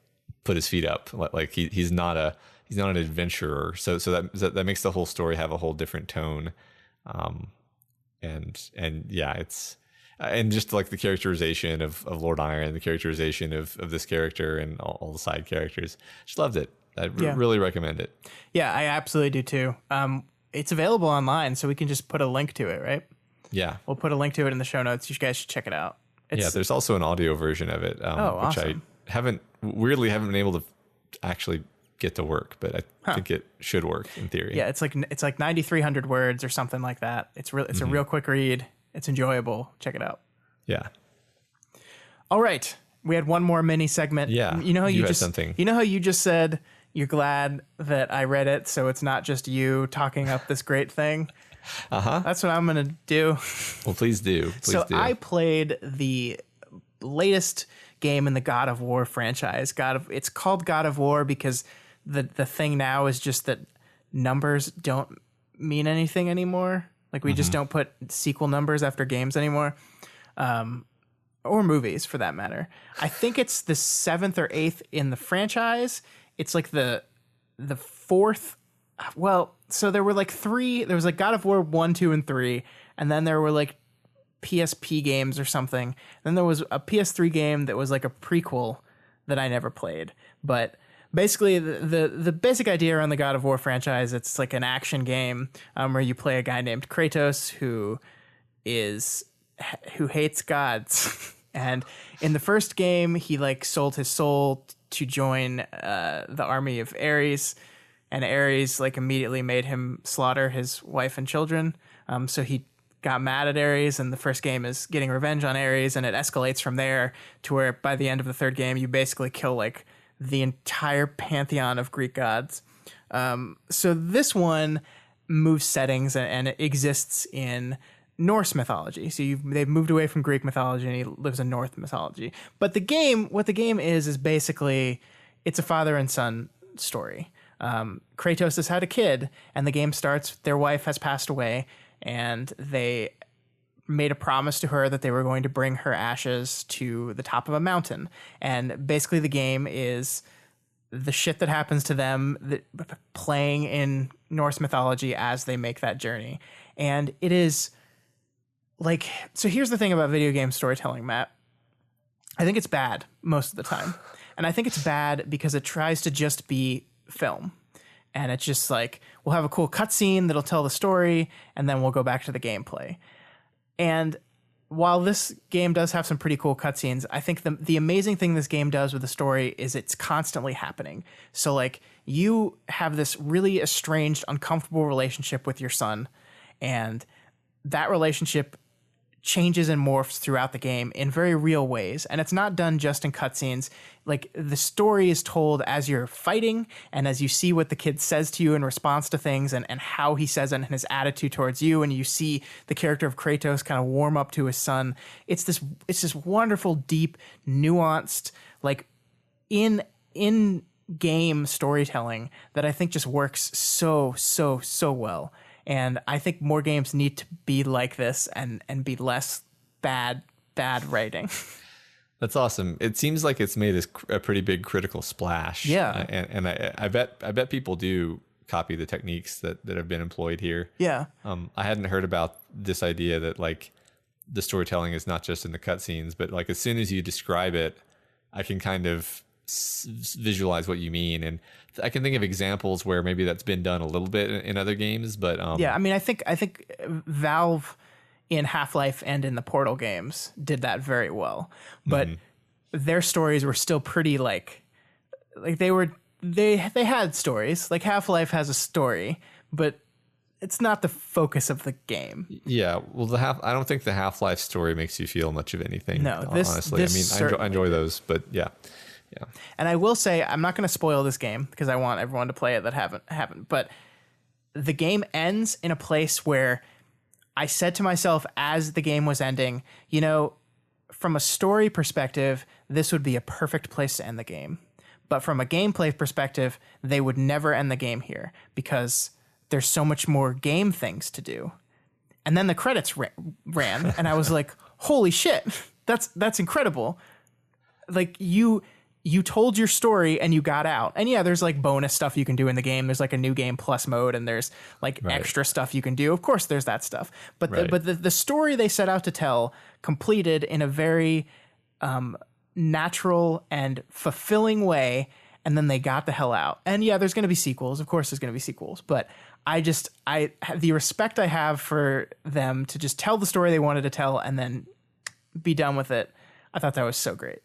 put his feet up. Like he's not an adventurer. So that makes the whole story have a whole different tone. And yeah, it's and just like the characterization of Lord Iron, the characterization of this character and all the side characters. Just loved it. I really recommend it. Yeah, I absolutely do too. It's available online, so we can just put a link to it, right? Yeah. We'll put a link to it in the show notes. You guys should check it out. There's also an audio version of it, awesome. which I haven't been able to actually get to work, but I think it should work in theory. Yeah, it's like 9,300 words or something like that. It's a real quick read. It's enjoyable. Check it out. Yeah. All right. We had one more mini segment. Yeah. You know how you just something. You know how you just said you're glad that I read it, so it's not just you talking up this great thing. That's what I'm going to do. Well, please do. I played the latest game in the God of War franchise. It's called God of War because the thing now is just that numbers don't mean anything anymore. Like we just don't put sequel numbers after games anymore. Or movies for that matter. I think it's the 7th or 8th in the franchise. It's like the 4th. Well, so there were like 3. There was like God of War 1, 2, and 3, and then there were like PSP games or something. Then there was a PS3 game that was like a prequel that I never played. But basically, the basic idea around the God of War franchise, it's like an action game where you play a guy named Kratos who hates gods. And in the first game, he like sold his soul to join the army of Ares, and Ares like immediately made him slaughter his wife and children. So he got mad at Ares, and the first game is getting revenge on Ares, and it escalates from there to where by the end of the third game, you basically kill like the entire pantheon of Greek gods. So this one moves settings and it exists in Norse mythology. So they've moved away from Greek mythology and he lives in Norse mythology. But what the game is basically it's a father and son story. Kratos has had a kid, and the game starts, their wife has passed away, and they made a promise to her that they were going to bring her ashes to the top of a mountain. And basically the game is the shit that happens to them playing in Norse mythology as they make that journey. And it is like, so here's the thing about video game storytelling, Matt. I think it's bad most of the time. And I think it's bad because it tries to just be film. And it's just like, we'll have a cool cutscene that'll tell the story, and then we'll go back to the gameplay. And while this game does have some pretty cool cutscenes, I think the amazing thing this game does with the story is it's constantly happening. So like you have this really estranged, uncomfortable relationship with your son, and that relationship changes and morphs throughout the game in very real ways. And it's not done just in cutscenes. Like, the story is told as you're fighting and as you see what the kid says to you in response to things, and how he says it and his attitude towards you. And you see the character of Kratos kind of warm up to his son. It's this wonderful, deep, nuanced, like in game storytelling that I think just works so well. And I think more games need to be like this and be less bad writing. That's awesome. It seems like it's made a pretty big critical splash. Yeah. And I bet people do copy the techniques that have been employed here. Yeah. I hadn't heard about this idea that like the storytelling is not just in the cutscenes, but like as soon as you describe it, I can kind of visualize what you mean. And I can think of examples where maybe that's been done a little bit in other games, but yeah, I mean, I think Valve in Half-Life and in the Portal games did that very well, but their stories were still pretty like they had stories. Like Half-Life has a story, but it's not the focus of the game. Yeah, well, I don't think the Half-Life story makes you feel much of anything. No, honestly, I mean, I enjoy those, but yeah. And I will say, I'm not going to spoil this game because I want everyone to play it that haven't. But the game ends in a place where I said to myself as the game was ending, you know, from a story perspective, this would be a perfect place to end the game. But from a gameplay perspective, they would never end the game here because there's so much more game things to do. And then the credits ran, and I was like, holy shit, that's incredible. Like, you told your story and you got out. And yeah, there's like bonus stuff you can do in the game. There's like a new game plus mode, and there's like extra stuff you can do. Of course there's that stuff. But the story they set out to tell completed in a very natural and fulfilling way, and then they got the hell out. And yeah, there's going to be sequels. Of course there's going to be sequels, but the respect I have for them to just tell the story they wanted to tell and then be done with it. I thought that was so great.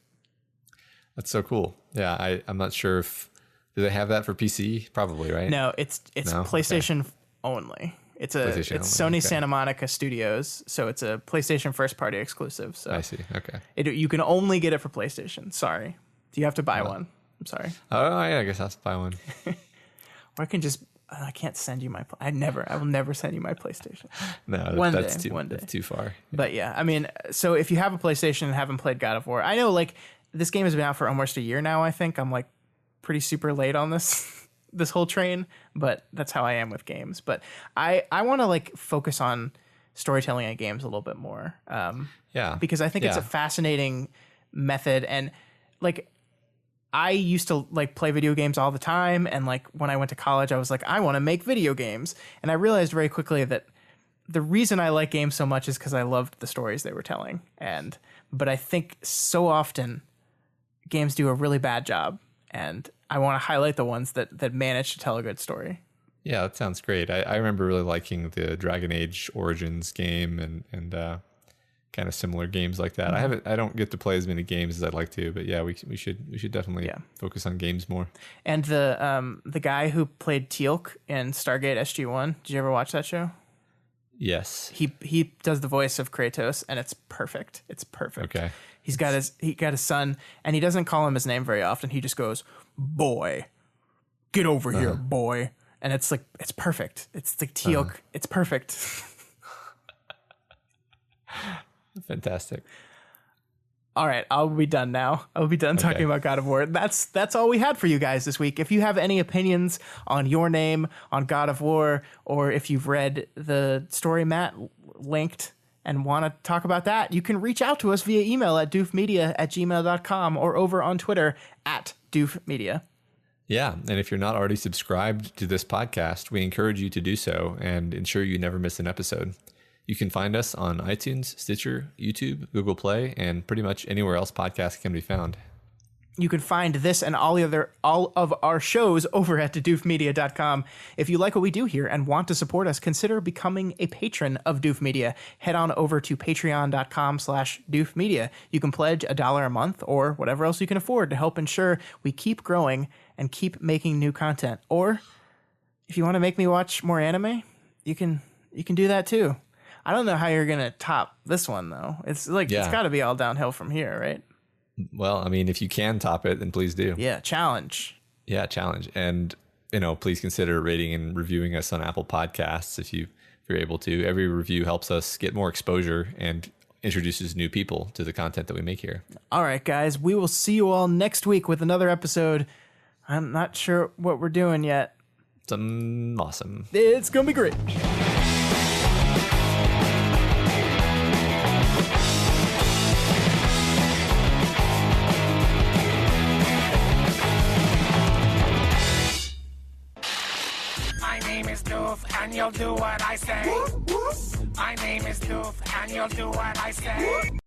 That's so cool. Yeah, I'm not sure if do they have that for PC? Probably, right? No, it's PlayStation only. It's Sony Santa Monica Studios, so it's a PlayStation first party exclusive. So I see. Okay. You can only get it for PlayStation. Sorry. Do you have to buy one? I'm sorry. Oh, yeah, I guess I have to buy one. Or I can't send you I will never send you my PlayStation. No, that's too far. Yeah. But yeah, I mean, so if you have a PlayStation and haven't played God of War, I know like this game has been out for almost a year now. I think I'm like pretty super late on this whole train, but that's how I am with games. But I want to like focus on storytelling in games a little bit more. Because I think it's a fascinating method. And like, I used to like play video games all the time. And like when I went to college, I was like, I want to make video games. And I realized very quickly that the reason I like games so much is because I loved the stories they were telling. But I think so often games do a really bad job, and I want to highlight the ones that manage to tell a good story. Yeah, that sounds great. I remember really liking the Dragon Age Origins game and kind of similar games like that. Mm-hmm. I don't get to play as many games as I'd like to, but yeah, we should definitely focus on games more. And the guy who played Teal'c in Stargate SG-1, did you ever watch that show? Yes. He does the voice of Kratos, and it's perfect. It's perfect. Okay. He got his son, and he doesn't call him his name very often. He just goes, "Boy, get over here, boy." And it's like, it's perfect. It's like Teal'c. It's perfect. Fantastic. All right, I'll be done now. I'll be done talking about God of War. That's all we had for you guys this week. If you have any opinions on Your Name, on God of War, or if you've read the story Matt linked and want to talk about that, you can reach out to us via email at doofmedia@gmail.com or over on Twitter @doofmedia. Yeah, and if you're not already subscribed to this podcast, we encourage you to do so and ensure you never miss an episode. You can find us on iTunes, Stitcher, YouTube, Google Play, and pretty much anywhere else podcasts can be found. You can find this and all of our shows over at doofmedia.com. If you like what we do here and want to support us, consider becoming a patron of Doof Media. Head on over to patreon.com/doofmedia. You can pledge $1 a month or whatever else you can afford to help ensure we keep growing and keep making new content. Or if you want to make me watch more anime, you can do that too. I don't know how you're gonna top this one though. It's like it's got to be all downhill from here, right? Well, I mean, if you can top it, then please do. Yeah, challenge. Yeah, challenge. And, please consider rating and reviewing us on Apple Podcasts if you're able to. Every review helps us get more exposure and introduces new people to the content that we make here. All right, guys, we will see you all next week with another episode. I'm not sure what we're doing yet. Something awesome. It's going to be great. My name is Doof, and you'll do what I say. My name is Doof, and you'll do what I say.